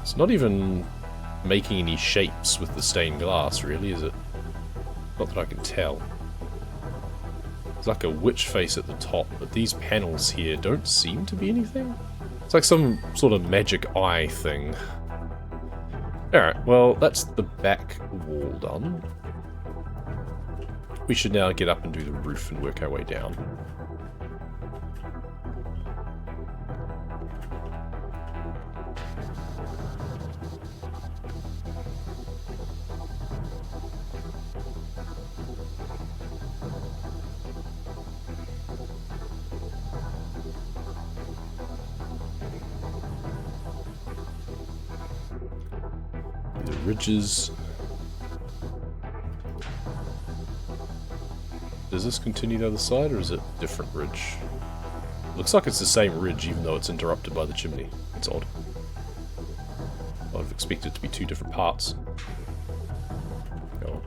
It's not even making any shapes with the stained glass, really, is it? Not that I can tell. It's like a witch face at the top, but these panels here don't seem to be anything. It's like some sort of magic eye thing. Alright, well, that's the back wall done. We should now get up and do the roof and work our way down. The ridges. Does this continue the other side, or is it a different ridge? Looks like it's the same ridge, even though it's interrupted by the chimney. It's odd. I would have expected it to be two different parts. Oh.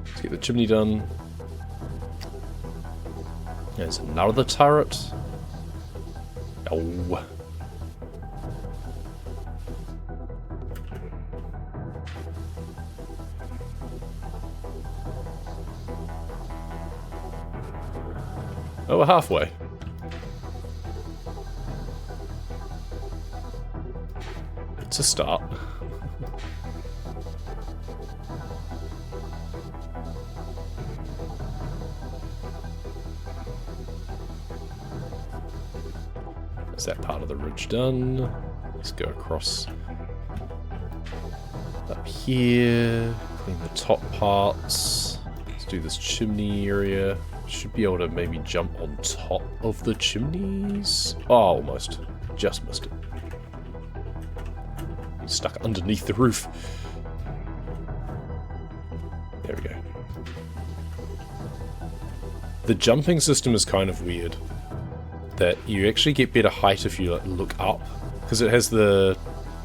Let's get the chimney done. There's another turret. Oh. Oh, we're halfway. It's a start. Is that part of the ridge done? Let's go across up here, clean the top parts. Let's do this chimney area. Should be able to maybe jump on top of the chimneys. Oh, almost. Just missed it. Stuck underneath the roof. There we go. The jumping system is kind of weird. That you actually get better height if you look up, because it has the...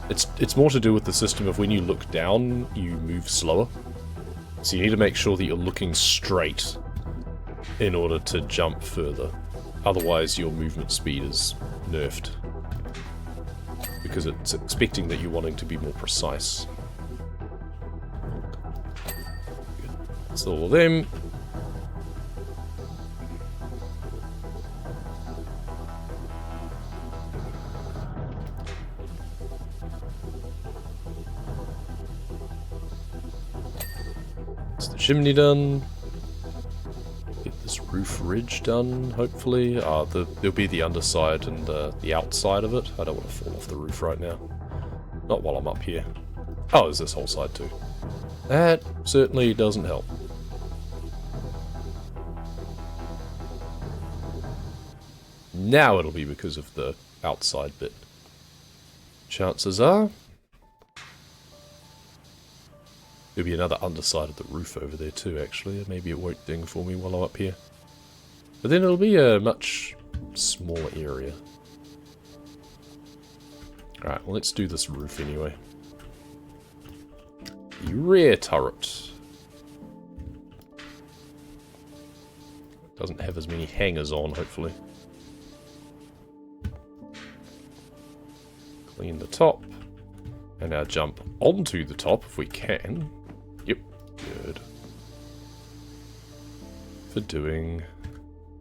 It's more to do with the system of when you look down, you move slower. So you need to make sure that you're looking straight in order to jump further. Otherwise your movement speed is nerfed. Because it's expecting that you're wanting to be more precise. That's all of them. That's the chimney done. Get this roof ridge done, hopefully. There'll be the underside and the outside of it. I don't want to fall off the roof right now. Not while I'm up here. Oh, there's this whole side too. That certainly doesn't help. Now it'll be because of the outside bit. Chances are there'll be another underside of the roof over there too, actually. Maybe it won't ding for me while I'm up here. But then it'll be a much smaller area. Alright, well, let's do this roof anyway. The rear turret. Doesn't have as many hangers on, hopefully. Clean the top. And now jump onto the top if we can. Yep, good. For doing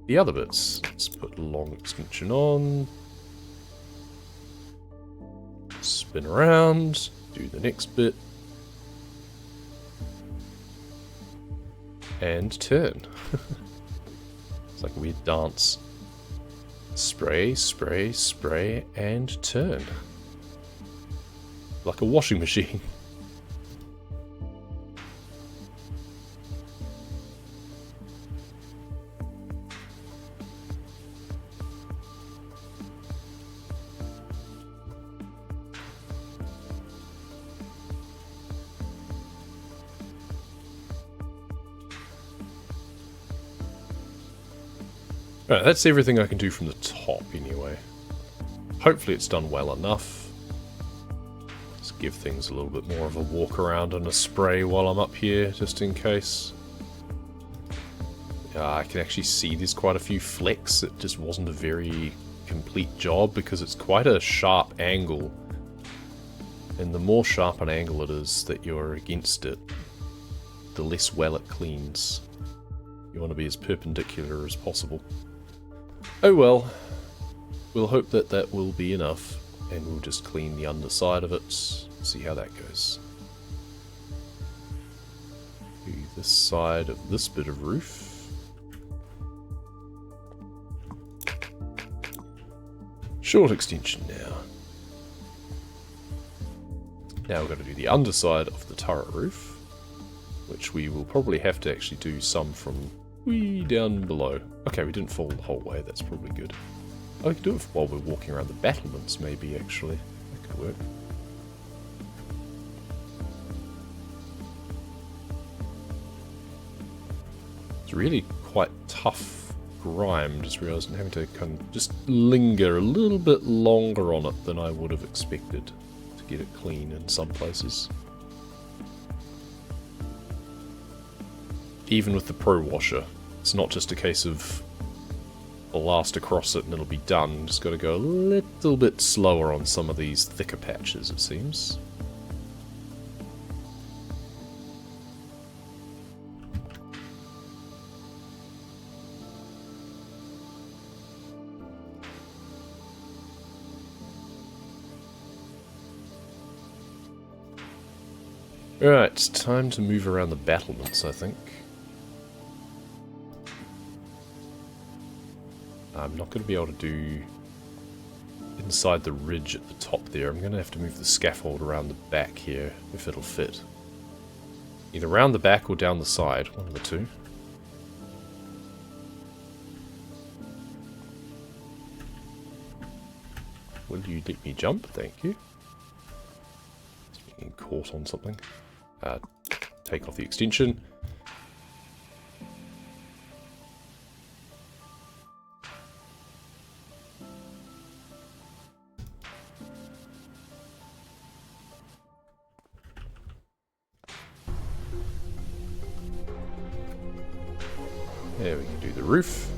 the other bits. Let's put long extension on. Spin around. Do the next bit. And turn. It's like a weird dance. Spray, spray, spray, and turn. Like a washing machine. Right, that's everything I can do from the top anyway. Hopefully it's done well enough. Let's give things a little bit more of a walk around and a spray while I'm up here, just in case. I can actually see there's quite a few flecks. It just wasn't a very complete job because it's quite a sharp angle. And the more sharp an angle it is that you're against it, the less well it cleans. You want to be as perpendicular as possible. Oh well, we'll hope that that will be enough, and we'll just clean the underside of it, see how that goes. Do this side of this bit of roof. Short extension now. Now we've got to do the underside of the turret roof, which we will probably have to actually do some from way down below. Okay, we didn't fall the whole way, that's probably good. Oh, we can do it while we're walking around the battlements, maybe, actually. That could work. It's really quite tough grime. Just realised I'm having to kind of just linger a little bit longer on it than I would have expected to get it clean in some places. Even with the Pro Washer, it's not just a case of blast across it and it'll be done. Just got to go a little bit slower on some of these thicker patches, it seems. Alright, time to move around the battlements, I think. I'm not going to be able to do inside the ridge at the top there. I'm going to have to move the scaffold around the back here, if it'll fit. Either around the back or down the side, one of the two. Will you let me jump? Thank you. Getting caught on something. Take off the extension. There, we can do the roof.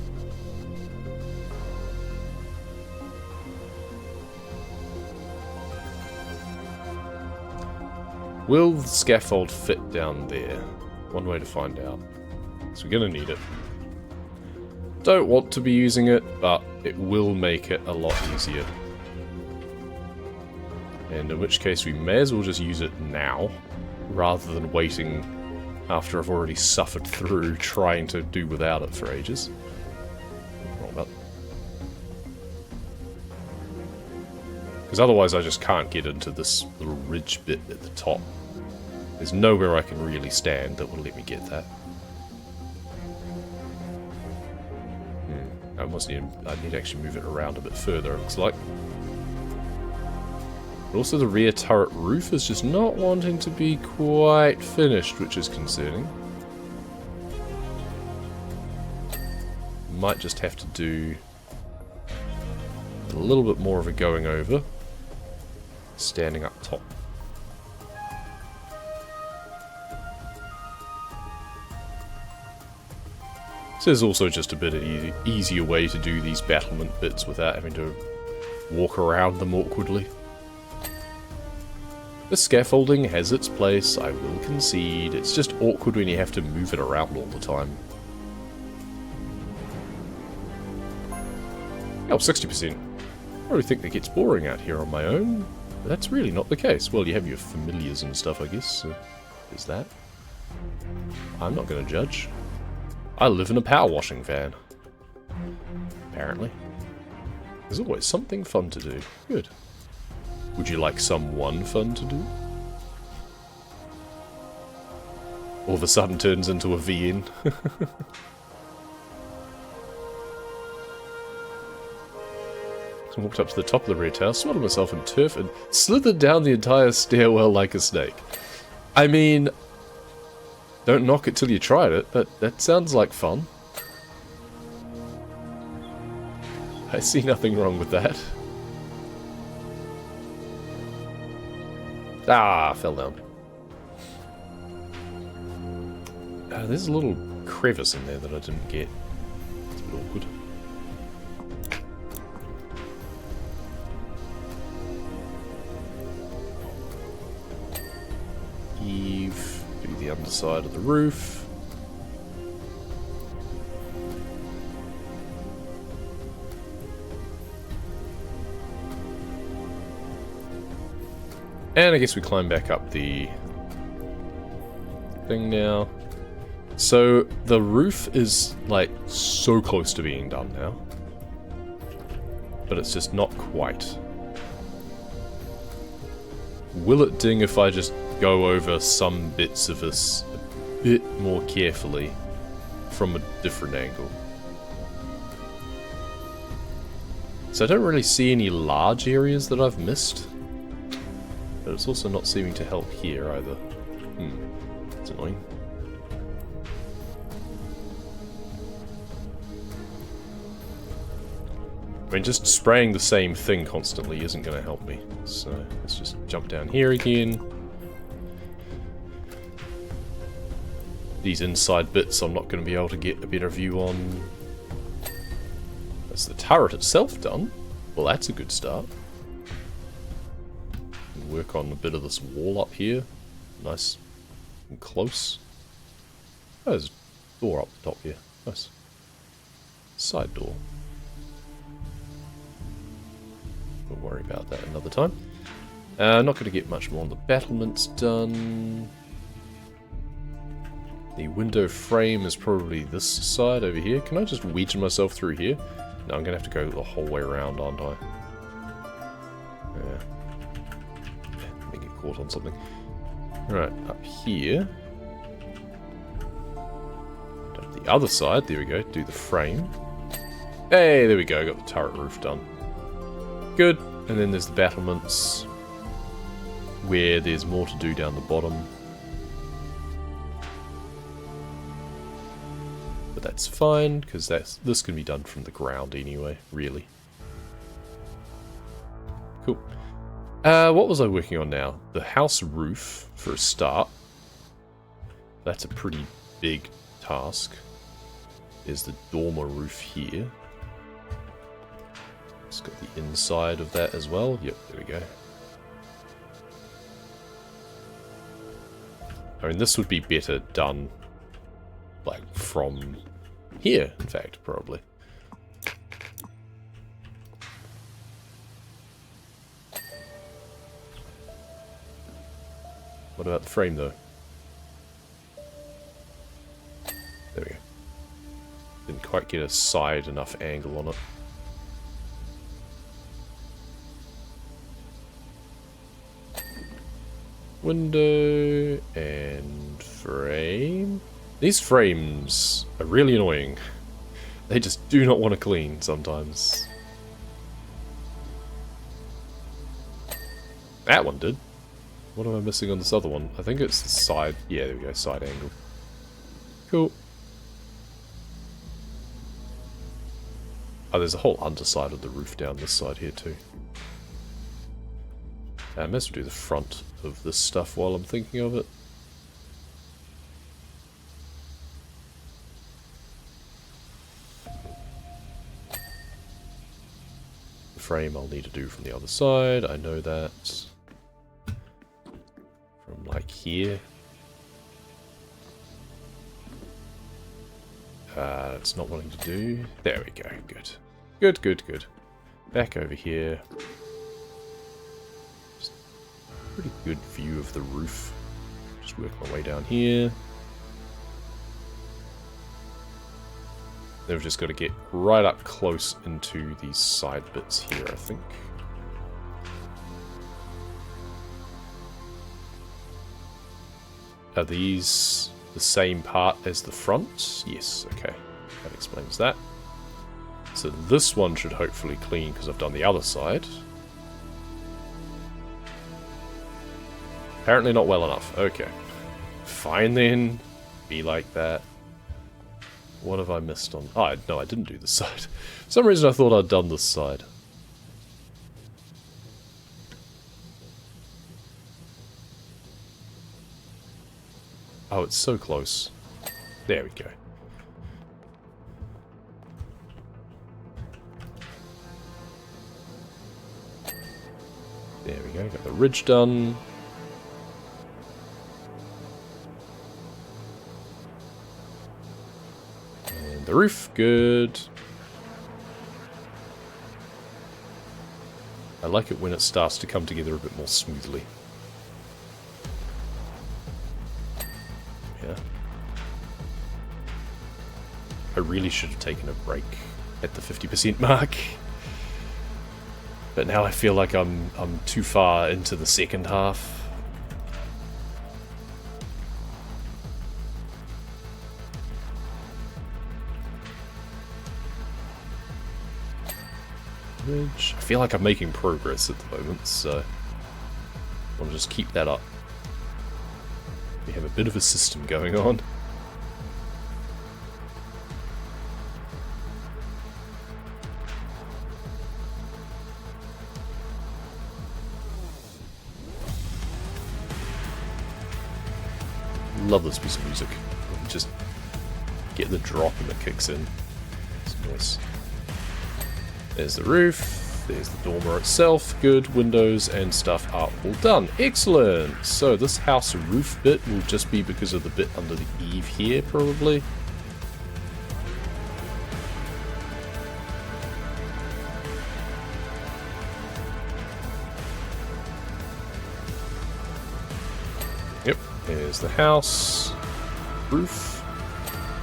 Will the scaffold fit down there? One way to find out. So we're going to need it. Don't want to be using it, but it will make it a lot easier. And in which case we may as well just use it now, rather than waiting after I've already suffered through trying to do without it for ages. Wrong button. Because otherwise I just can't get into this little ridge bit at the top. There's nowhere I can really stand that will let me get that. I need to actually move it around a bit further, it looks like. But also the rear turret roof is just not wanting to be quite finished, which is concerning. Might just have to do a little bit more of a going over, standing up top. So there's also just a bit of easier way to do these battlement bits without having to walk around them awkwardly. The scaffolding has its place, I will concede. It's just awkward when you have to move it around all the time. Oh, 60%. I really think that gets boring out here on my own. But that's really not the case. Well, you have your familiars and stuff, I guess. So there's that. I'm not going to judge. I live in a power washing van. Apparently. There's always something fun to do. Good. Would you like someone fun to do? All of a sudden turns into a VN. I walked up to the top of the red house, swaddled myself in turf, and slithered down the entire stairwell like a snake. I mean, don't knock it till you tried it, but that sounds like fun. I see nothing wrong with that. Ah, fell down. There's a little crevice in there that I didn't get. It's a bit awkward. Eve, do the underside of the roof. And I guess we climb back up the thing now. So the roof is like so close to being done now. But it's just not quite. Will it ding if I just go over some bits of this a bit more carefully from a different angle? So I don't really see any large areas that I've missed. But it's also not seeming to help here either. It's annoying. I mean, just spraying the same thing constantly isn't going to help me. So let's just jump down here again. These inside bits I'm not going to be able to get a better view on. That's the turret itself done. Well, that's a good start. Work on a bit of this wall up here. Nice and close. Oh, there's a door up the top here. Nice. Side door. We'll worry about that another time. Not going to get much more on the battlements done. The window frame is probably this side over here. Can I just wedge myself through here? No, I'm going to have to go the whole way around, aren't I? Yeah. Let me get caught on something. Right, up here. Up the other side, there we go, do the frame. Hey, there we go, got the turret roof done. Good, and then there's the battlements, where there's more to do down the bottom. But that's fine, because this can be done from the ground anyway, really. Cool. What was I working on now? The house roof, for a start. That's a pretty big task. There's the dormer roof here. It's got the inside of that as well. Yep, there we go. I mean, this would be better done, like, from here, in fact, probably. What about the frame, though? There we go. Didn't quite get a side enough angle on it. Window and frame. These frames are really annoying. They just do not want to clean sometimes. That one did. What am I missing on this other one? I think it's the side. Yeah, there we go, side angle. Cool. Oh, there's a whole underside of the roof down this side here too. I may as well do the front of this stuff while I'm thinking of it. The frame I'll need to do from the other side, I know that. From like here. It's not wanting to do. There we go, good. Good, good, good. Back over here. Pretty good view of the roof. Just work my way down here. Then we've just got to get right up close into these side bits here, I think. Are these the same part as the front? Yes, okay. That explains that. So this one should hopefully clean because I've done the other side. Apparently not well enough. Okay. Fine then. Be like that. What have I missed on? Oh, no, I didn't do this side. For some reason I thought I'd done this side. Oh, it's so close. There we go. There we go. Got the ridge done. And the roof, good. I like it when it starts to come together a bit more smoothly. Yeah. I really should have taken a break at the 50% mark. But now I feel like I'm too far into the second half. I feel like I'm making progress at the moment, so I want to just keep that up. We have a bit of a system going on. love this piece of music. Just get the drop and it kicks in. It's nice. There's the roof. There's the dormer itself. Good. Windows and stuff are all done. Excellent. So this house roof bit will just be because of the bit under the eave here, probably. Yep. There's the house. Roof.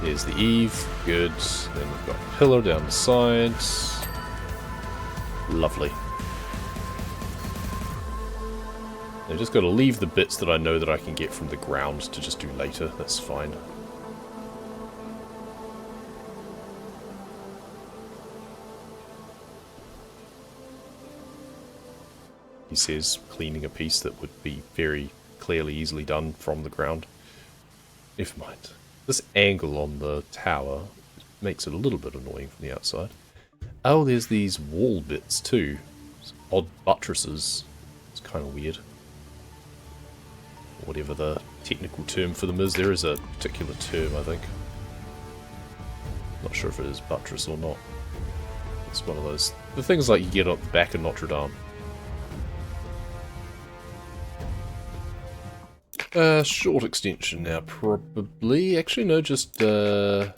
There's the eave. Good. Then we've got a pillar down the sides. Lovely. I've just got to leave the bits that I know that I can get from the ground to just do later. That's fine. He says cleaning a piece that would be very clearly easily done from the ground. Never mind. This angle on the tower makes it a little bit annoying from the outside. Oh, there's these wall bits too. Odd buttresses. It's kind of weird. Whatever the technical term for them is, there is a particular term, I think. Not sure if it is buttress or not. It's one of those... the things like you get on the back of Notre Dame. Short extension now, probably. Actually, no, just, not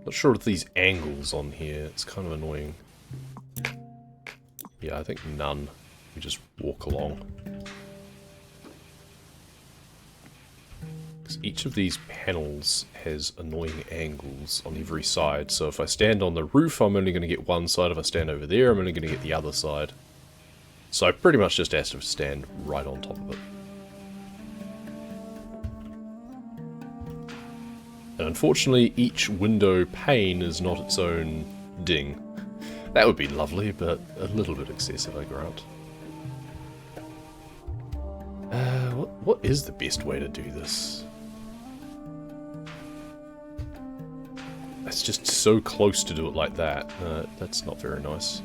sure with these angles on here. It's kind of annoying. Yeah, I think none. We just walk along. Because each of these panels has annoying angles on every side. So if I stand on the roof, I'm only going to get one side. If I stand over there, I'm only going to get the other side. So I pretty much just have to stand right on top of it. And unfortunately, each window pane is not its own ding. That would be lovely, but a little bit excessive, I grant. What is the best way to do this? It's just so close to do it like that. That's not very nice.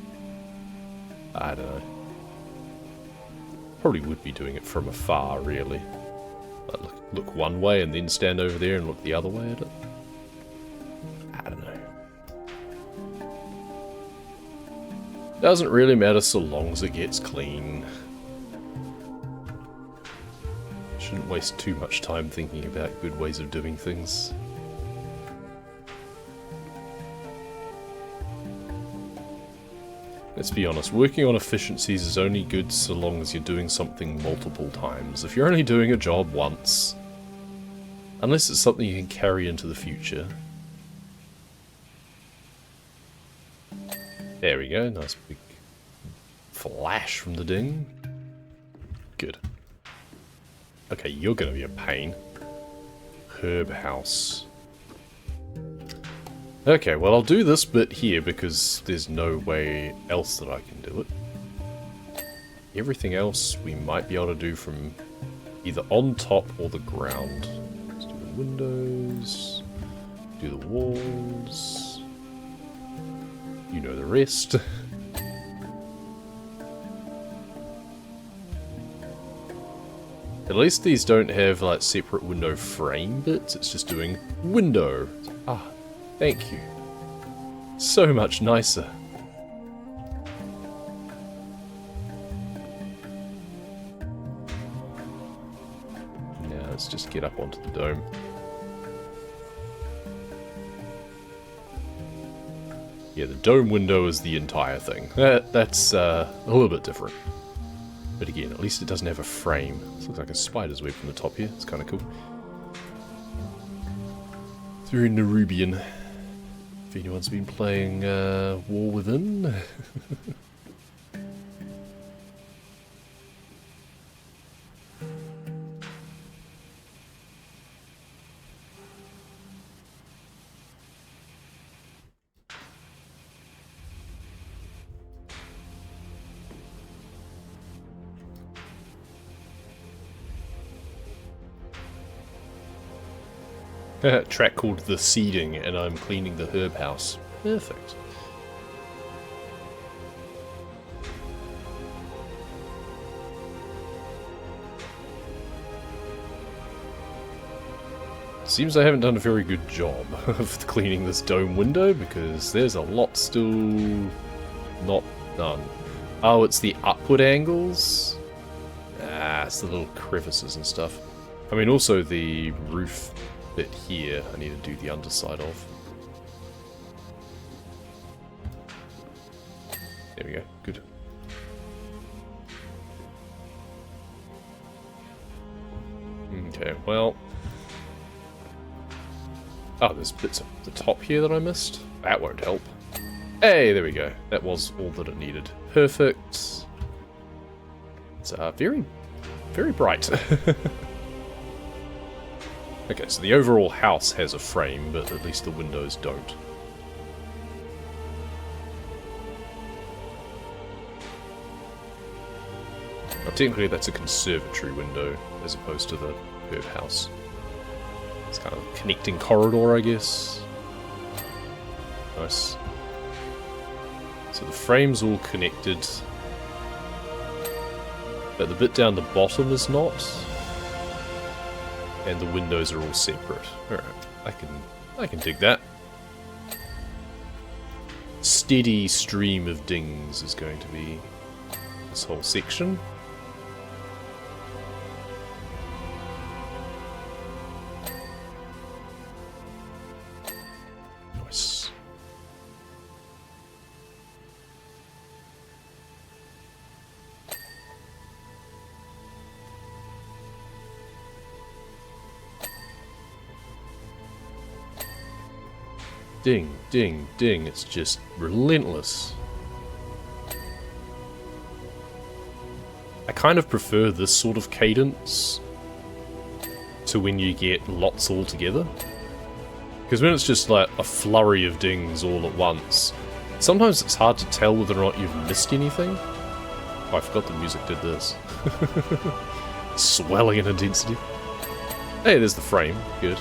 I don't know. Probably would be doing it from afar, really. Like look one way and then stand over there and look the other way at it. I don't know. Doesn't really matter so long as it gets clean. Shouldn't waste too much time thinking about good ways of doing things. Let's be honest, working on efficiencies is only good so long as you're doing something multiple times. If you're only doing a job once, unless it's something you can carry into the future. There we go, nice big flash from the ding. Good. Okay, you're gonna be a pain. Herb house. Okay, well I'll do this bit here because there's no way else that I can do it. Everything else we might be able to do from either on top or the ground. Let's do the windows, do the walls. You know the rest. At least these don't have like separate window frame bits, it's just doing window. Ah. Thank you. So much nicer. Now let's just get up onto the dome. Yeah, the dome window is the entire thing. That's a little bit different. But again, at least it doesn't have a frame. This looks like a spider's web from the top here. It's kind of cool. Through Nerubian. If anyone's been playing War Within. Track called The Seeding, and I'm cleaning the herb house. Perfect. Seems I haven't done a very good job of cleaning this dome window, because there's a lot still not done. Oh, it's the upward angles? Ah, it's the little crevices and stuff. I mean, also the roof bit here, I need to do the underside of. There we go, good. Okay, well... Oh, there's bits of the top here that I missed. That won't help. Hey, there we go. That was all that it needed. Perfect. It's very, very bright. Okay, so the overall house has a frame, but at least the windows don't. Now, technically that's a conservatory window, as opposed to the herb house. It's kind of a connecting corridor, I guess. Nice. So the frame's all connected, but the bit down the bottom is not. And the windows are all separate. Alright, I can dig that. Steady stream of dings is going to be this whole section. Nice. Ding, ding, ding. It's just relentless. I kind of prefer this sort of cadence to when you get lots all together. Because when it's just like a flurry of dings all at once, sometimes it's hard to tell whether or not you've missed anything. Oh, I forgot the music did this. Swelling in intensity. Hey, there's the frame. Good.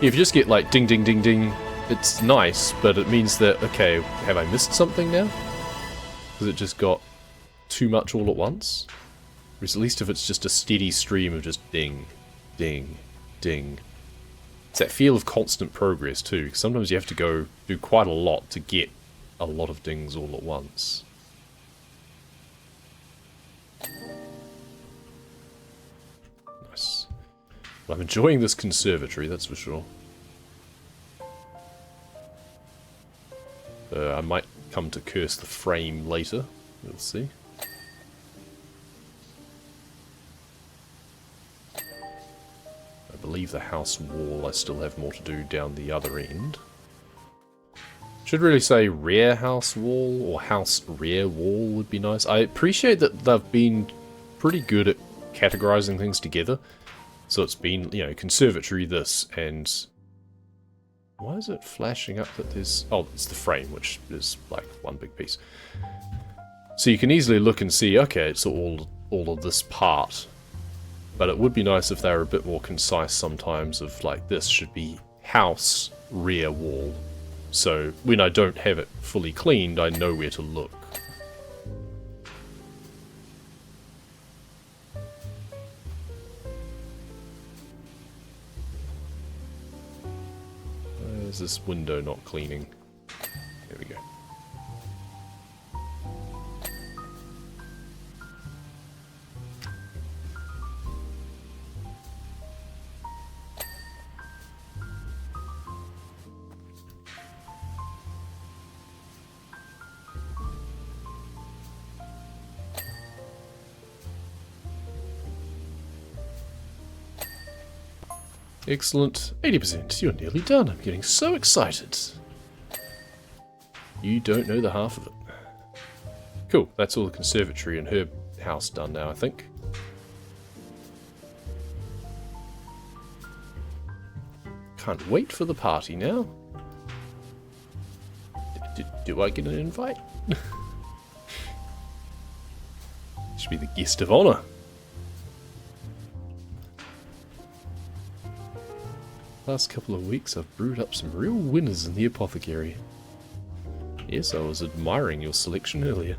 If you just get like ding ding ding ding, it's nice, but it means that, okay, have I missed something now? Because it just got too much all at once? Or at least if it's just a steady stream of just ding, ding, ding. It's that feel of constant progress too, because sometimes you have to go do quite a lot to get a lot of dings all at once. Nice. I'm enjoying this conservatory, that's for sure. I might come to curse the frame later. We'll see. I believe the house wall, I still have more to do down the other end. Should really say rear house wall, or house rear wall would be nice. I appreciate that they've been pretty good at categorizing things together. So it's been, you know, conservatory this, and... Why is it flashing up that there's... Oh, it's the frame, which is like one big piece. So you can easily look and see, okay, it's all of this part. But it would be nice if they were a bit more concise sometimes of, like, this should be house rear wall. So when I don't have it fully cleaned, I know where to look. Where's this window not cleaning? There we go. Excellent. 80%. You're nearly done. I'm getting so excited. You don't know the half of it. Cool. That's all the conservatory and herb house done now, I think. Can't wait for the party now. Do I get an invite? Should be the guest of honor. Last couple of weeks I've brewed up some real winners in the apothecary. Yes, I was admiring your selection earlier.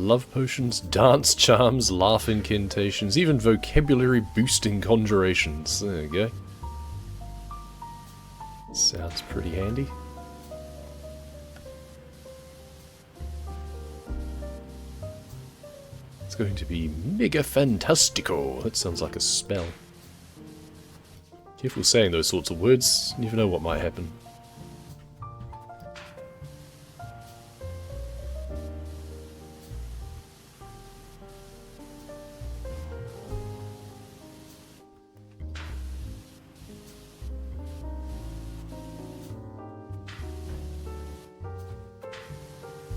Love potions, dance charms, laugh incantations, even vocabulary boosting conjurations. There you go. Sounds pretty handy. It's going to be mega fantastico. That sounds like a spell. Careful saying those sorts of words, you never know what might happen.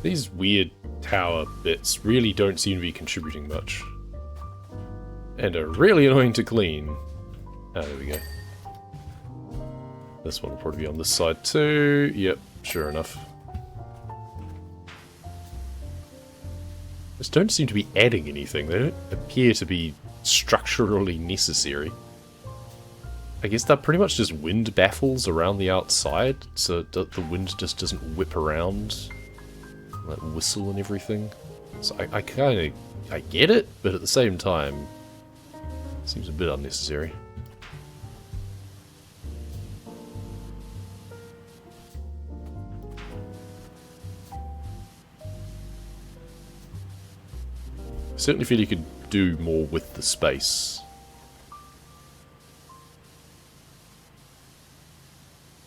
These weird tower bits really don't seem to be contributing much. And are really annoying to clean. Ah, there we go. This one will probably be on this side too. Yep, sure enough. Just don't seem to be adding anything. They don't appear to be structurally necessary. I guess they're pretty much just wind baffles around the outside, so the wind just doesn't whip around. That whistle and everything. So I get it, but at the same time, it seems a bit unnecessary. I certainly feel you could do more with the space.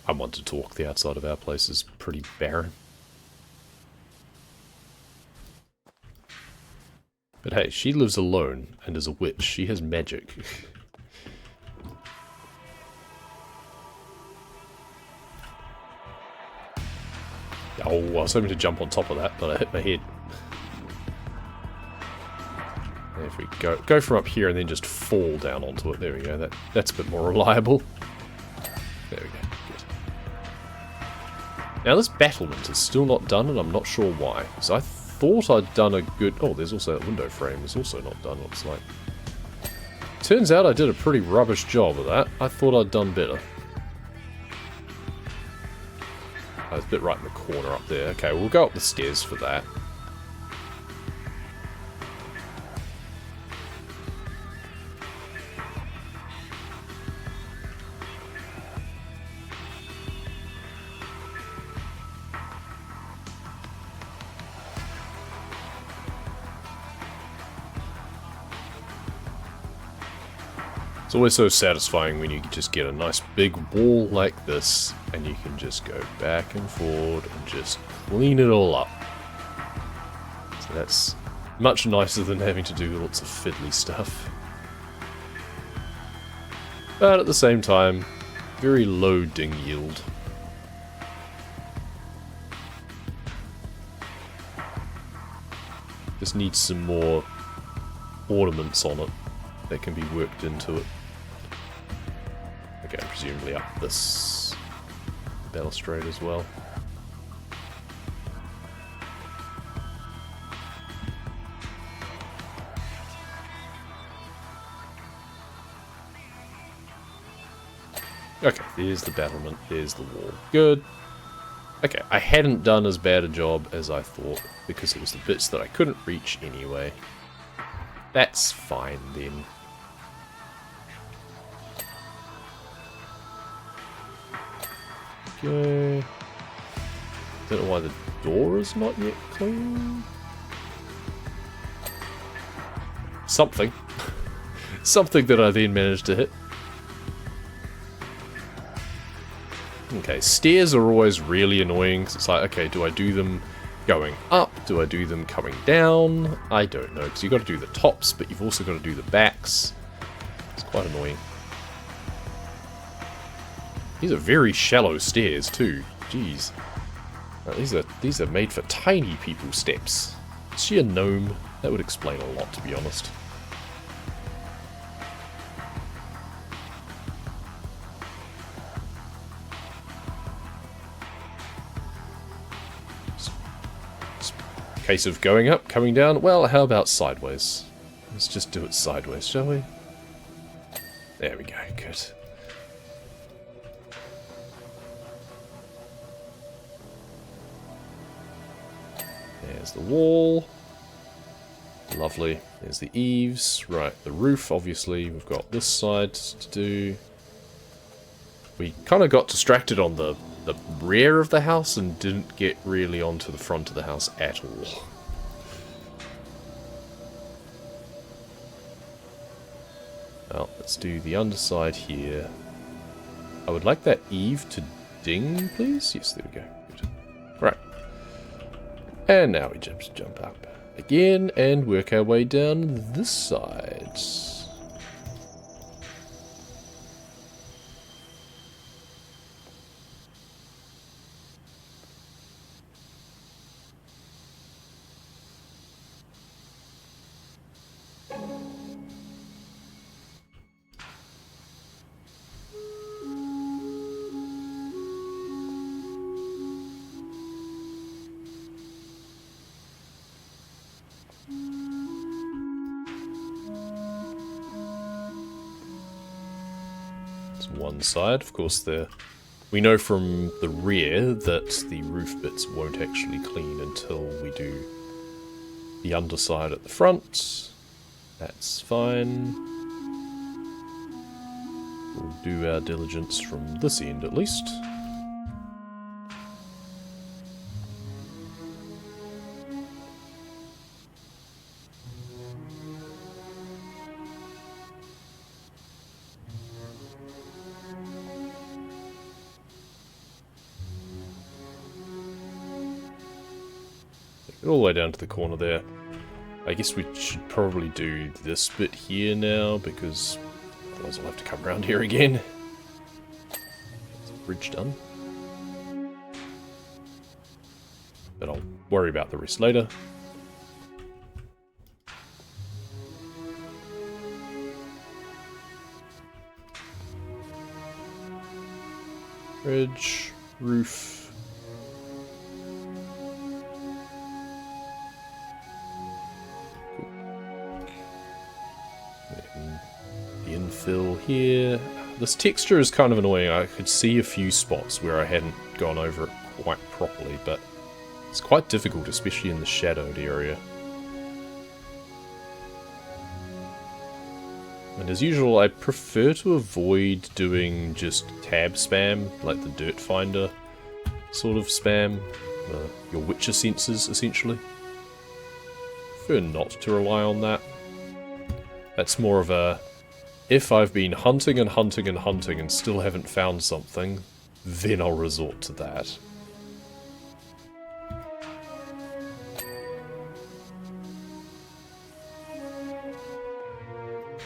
I'm one to talk, the outside of our place is pretty barren. But hey, she lives alone and is a witch. She has magic. Oh, I was hoping to jump on top of that, but I hit my head. And if we go from up here and then just fall down onto it. There we go. That's a bit more reliable. There we go. Good. Now this battlement is still not done, and I'm not sure why. So I thought I'd done a good... Oh, there's also that window frame. It's also not done, looks like. Turns out I did a pretty rubbish job of that. I thought I'd done better. Oh, it's a bit right in the corner up there. Okay, we'll go up the stairs for that. It's always so satisfying when you just get a nice big wall like this, and you can just go back and forward and just clean it all up. So that's much nicer than having to do lots of fiddly stuff. But at the same time, very low ding yield. Just needs some more ornaments on it that can be worked into it. Okay, presumably up this balustrade as well. Okay, there's the battlement, there's the wall. Good. Okay, I hadn't done as bad a job as I thought, because it was the bits that I couldn't reach anyway. That's fine then. Okay. Don't know why the door is not yet clean. Something. Something that I then managed to hit. Okay, stairs are always really annoying, because it's like, okay, do I do them going up? Do I do them coming down? I don't know, because you've got to do the tops, but you've also got to do the backs. It's quite annoying. These are very shallow stairs too. Jeez. These are made for tiny people steps. Is she a gnome? That would explain a lot, to be honest. Case of going up, coming down. Well, how about sideways? Let's just do it sideways, shall we? There we go, good. There's the wall. Lovely. There's the eaves. Right, the roof, obviously. We've got this side to do. We kind of got distracted on the rear of the house and didn't get really onto the front of the house at all. Well, let's do the underside here. I would like that eave to ding, please. Yes, there we go. Good. Right. And now we just jump up again and work our way down this side. One side, of course, we know from the rear that the roof bits won't actually clean until we do the underside at the front. That's fine. We'll do our diligence from this end at least. All the way down to the corner there. I guess we should probably do this bit here now, because otherwise I'll have to come around here again. Bridge done. But I'll worry about the rest later. Bridge, roof. Fill here. This texture is kind of annoying. I could see a few spots where I hadn't gone over it quite properly, but it's quite difficult, especially in the shadowed area. And as usual, I prefer to avoid doing just tab spam, like the dirt finder sort of spam, your Witcher senses, essentially. Prefer not to rely on that. That's more of a, if I've been hunting and hunting and hunting and still haven't found something, then I'll resort to that.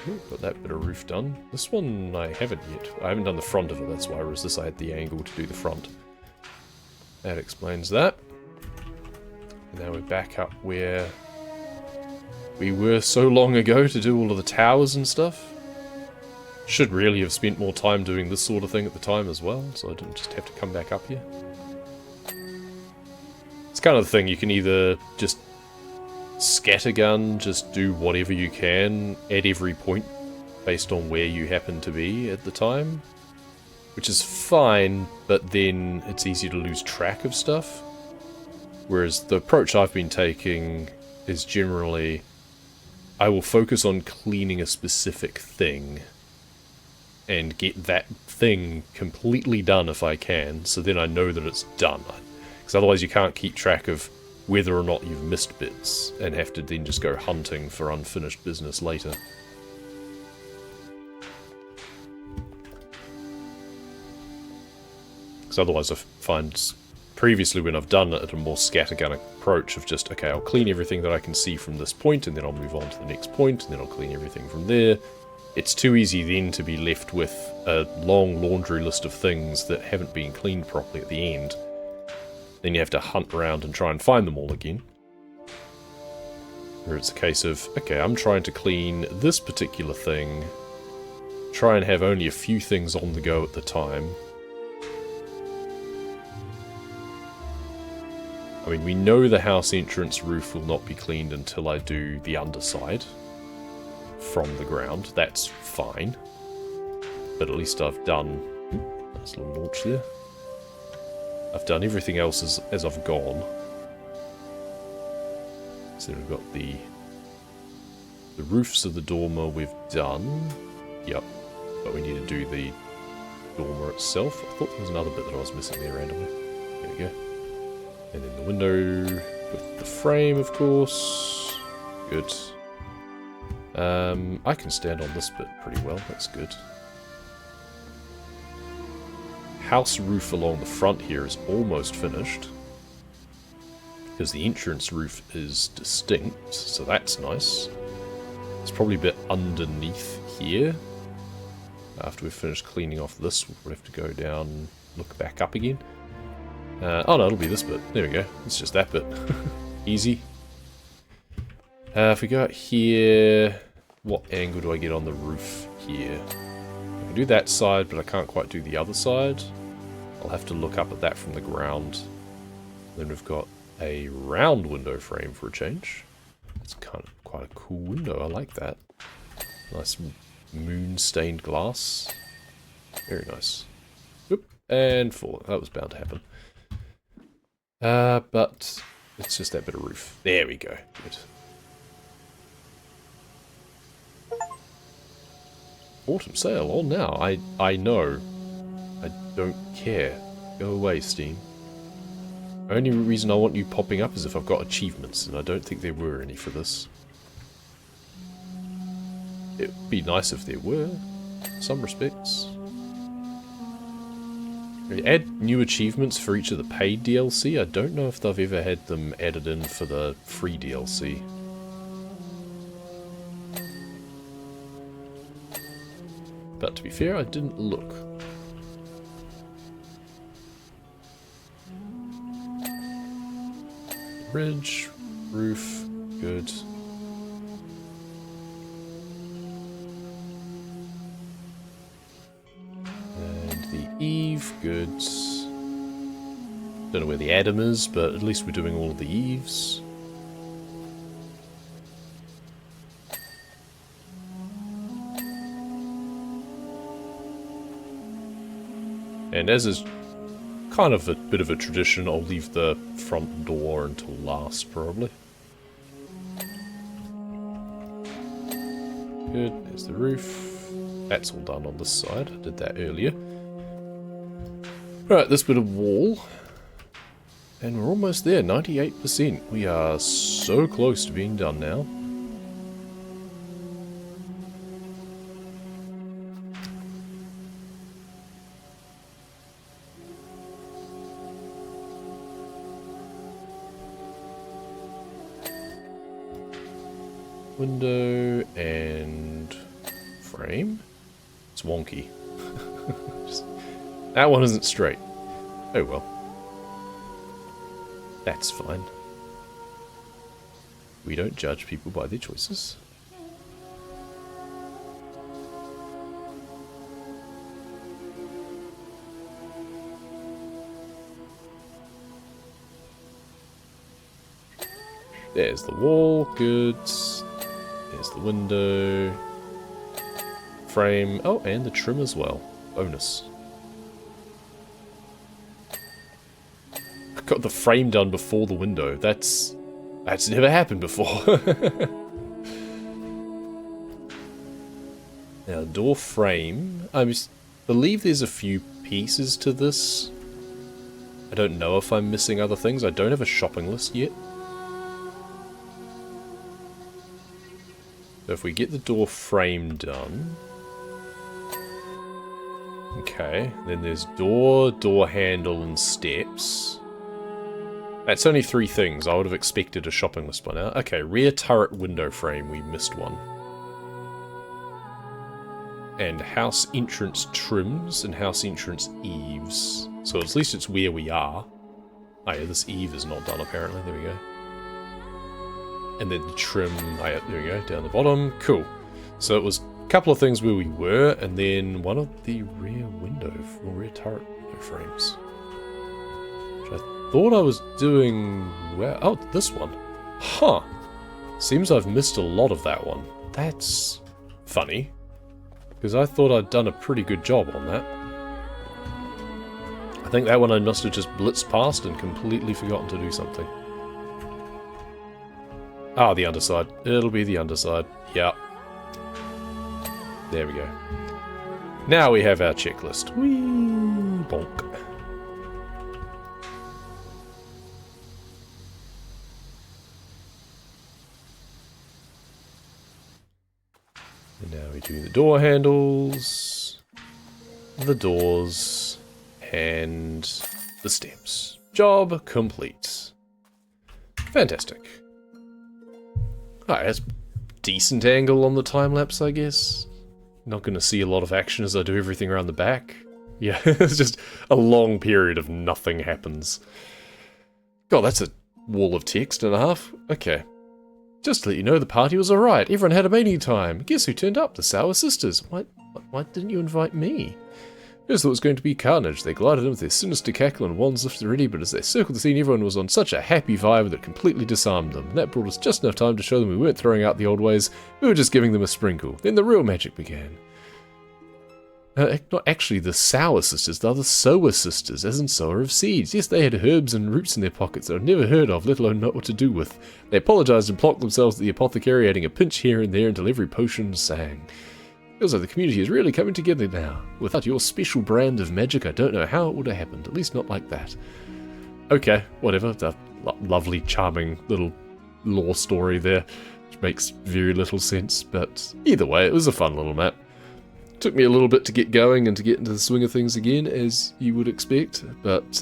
Ooh, got that bit of roof done. This one I haven't yet. I haven't done the front of it, that's why, whereas this I had the angle to do the front. That explains that. And now we're back up where we were so long ago to do all of the towers and stuff. Should really have spent more time doing this sort of thing at the time as well, so I didn't just have to come back up here. It's kind of the thing, you can either just scattergun, just do whatever you can at every point based on where you happen to be at the time, which is fine, but then it's easy to lose track of stuff. Whereas the approach I've been taking is generally, I will focus on cleaning a specific thing and get that thing completely done if I can, so then I know that it's done. Because otherwise you can't keep track of whether or not you've missed bits, and have to then just go hunting for unfinished business later. Because otherwise I find, previously when I've done it, a more scattergun approach of just, okay, I'll clean everything that I can see from this point, and then I'll move on to the next point, and then I'll clean everything from there. It's too easy then to be left with a long laundry list of things that haven't been cleaned properly at the end. Then you have to hunt around and try and find them all again. Or it's a case of, okay, I'm trying to clean this particular thing, try and have only a few things on the go at the time. I mean, we know the house entrance roof will not be cleaned until I do the underside from the ground. That's fine. But at least I've done... Nice little launch there. I've done everything else as I've gone. So we've got the The roofs of the dormer we've done. Yep. But we need to do the dormer itself. I thought there was another bit that I was missing there randomly. There we go. And then the window with the frame, of course. Good. I can stand on this bit pretty well. That's good. House roof along the front here is almost finished. Because the entrance roof is distinct, so that's nice. It's probably a bit underneath here. After we've finished cleaning off this, we'll have to go down and look back up again. Oh no, it'll be this bit. There we go. It's just that bit. Easy. If we go out here, what angle do I get on the roof here? I can do that side, but I can't quite do the other side. I'll have to look up at that from the ground. Then we've got a round window frame for a change. It's kind of quite a cool window. I like that. Nice moon-stained glass. Very nice. Oop, and fall. That was bound to happen. But it's just that bit of roof. There we go. Good. Autumn sale on now. I know. I don't care. Go away, Steam. Only reason I want you popping up is if I've got achievements, and I don't think there were any for this. It would be nice if there were, in some respects. They add new achievements for each of the paid DLC. I don't know if they've ever had them added in for the free DLC. But to be fair, I didn't look. Ridge, roof, good. And the eave, good. Don't know where the Adam is, but at least we're doing all of the eaves. And as is kind of a bit of a tradition, I'll leave the front door until last, probably. Good, there's the roof. That's all done on this side, I did that earlier. Alright, this bit of wall. And we're almost there, 98%. We are so close to being done now. Window and frame. It's wonky. That one isn't straight. Oh well. That's fine. We don't judge people by their choices. There's the wall, good. There's the window. Frame. Oh, and the trim as well. Bonus. I got the frame done before the window. That's never happened before. Now, door frame. I believe there's a few pieces to this. I don't know if I'm missing other things. I don't have a shopping list yet. So if we get the door frame done... Okay, then there's door, door handle, and steps. That's only 3 things. I would have expected a shopping list by now. Okay, rear turret window frame. We missed one. And house entrance trims and house entrance eaves. So at least it's where we are. Oh yeah, this eave is not done apparently. There we go. And then the trim, oh yeah, there we go, down the bottom. Cool. So it was a couple of things where we were, and then one of the rear window, or rear turret window frames. Which I thought I was doing well. Oh, this one. Huh. Seems I've missed a lot of that one. That's funny. Because I thought I'd done a pretty good job on that. I think that one I must have just blitzed past and completely forgotten to do something. Ah, the underside. It'll be the underside. Yep. There we go. Now we have our checklist. Whee! Bonk. And now we do the door handles, the doors, and the steps. Job complete. Fantastic. Alright, that's decent angle on the time lapse, I guess. Not going to see a lot of action as I do everything around the back. Yeah, it's just a long period of nothing happens. God, that's a wall of text and a half. Okay. Just to let you know, the party was alright. Everyone had a amazing time. Guess who turned up? The Sour Sisters. Why didn't you invite me? First thought it was going to be carnage. They glided in with their sinister cackle and wands lifted ready, but as they circled the scene, everyone was on such a happy vibe that it completely disarmed them. And that brought us just enough time to show them we weren't throwing out the old ways, we were just giving them a sprinkle. Then the real magic began. Not actually the Sour Sisters, they're the Sower Sisters, as in sower of seeds. Yes, they had herbs and roots in their pockets that I've never heard of, let alone know what to do with. They apologised and plonked themselves at the apothecary, adding a pinch here and there until every potion sang. Feels like the community is really coming together now. Without your special brand of magic, I don't know how it would have happened, at least not like that. Okay, whatever, the lovely, charming little lore story there, which makes very little sense, but either way, it was a fun little map. Took me a little bit to get going and to get into the swing of things again, as you would expect, but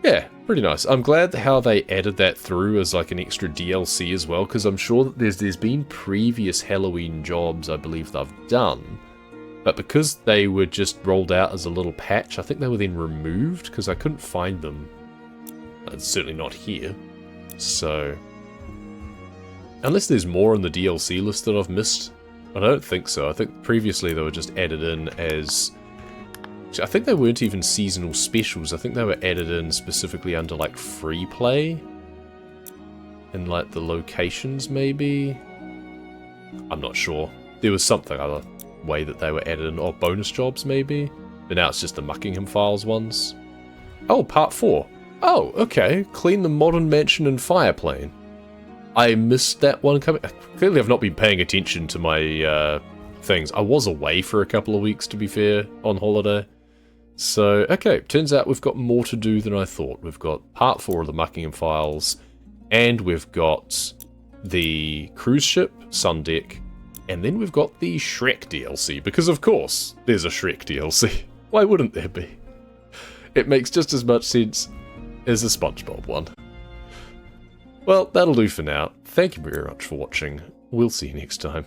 yeah, pretty nice. I'm glad how they added that through as like an extra DLC as well, because I'm sure that there's been previous Halloween jobs I believe they've done, but because they were just rolled out as a little patch, I think they were then removed because I couldn't find them. It's certainly not here, so unless there's more on the DLC list that I've missed. I don't think so. I think previously they were just added in as... I think they weren't even seasonal specials. I think they were added in specifically under like free play. And like the locations maybe? I'm not sure. There was something other way that they were added in. Or bonus jobs maybe? But now it's just the Muckingham Files ones. Oh, part 4. Oh, okay. Clean the modern mansion and fireplane. I missed that one coming. Clearly I've not been paying attention to my things. I was away for a couple of weeks, to be fair, on holiday. So, okay, turns out we've got more to do than I thought. We've got part 4 of the Muckingham Files, and we've got the cruise ship, Sundeck, and then we've got the Shrek DLC, because of course there's a Shrek DLC. Why wouldn't there be? It makes just as much sense as the SpongeBob one. Well, that'll do for now. Thank you very much for watching. We'll see you next time.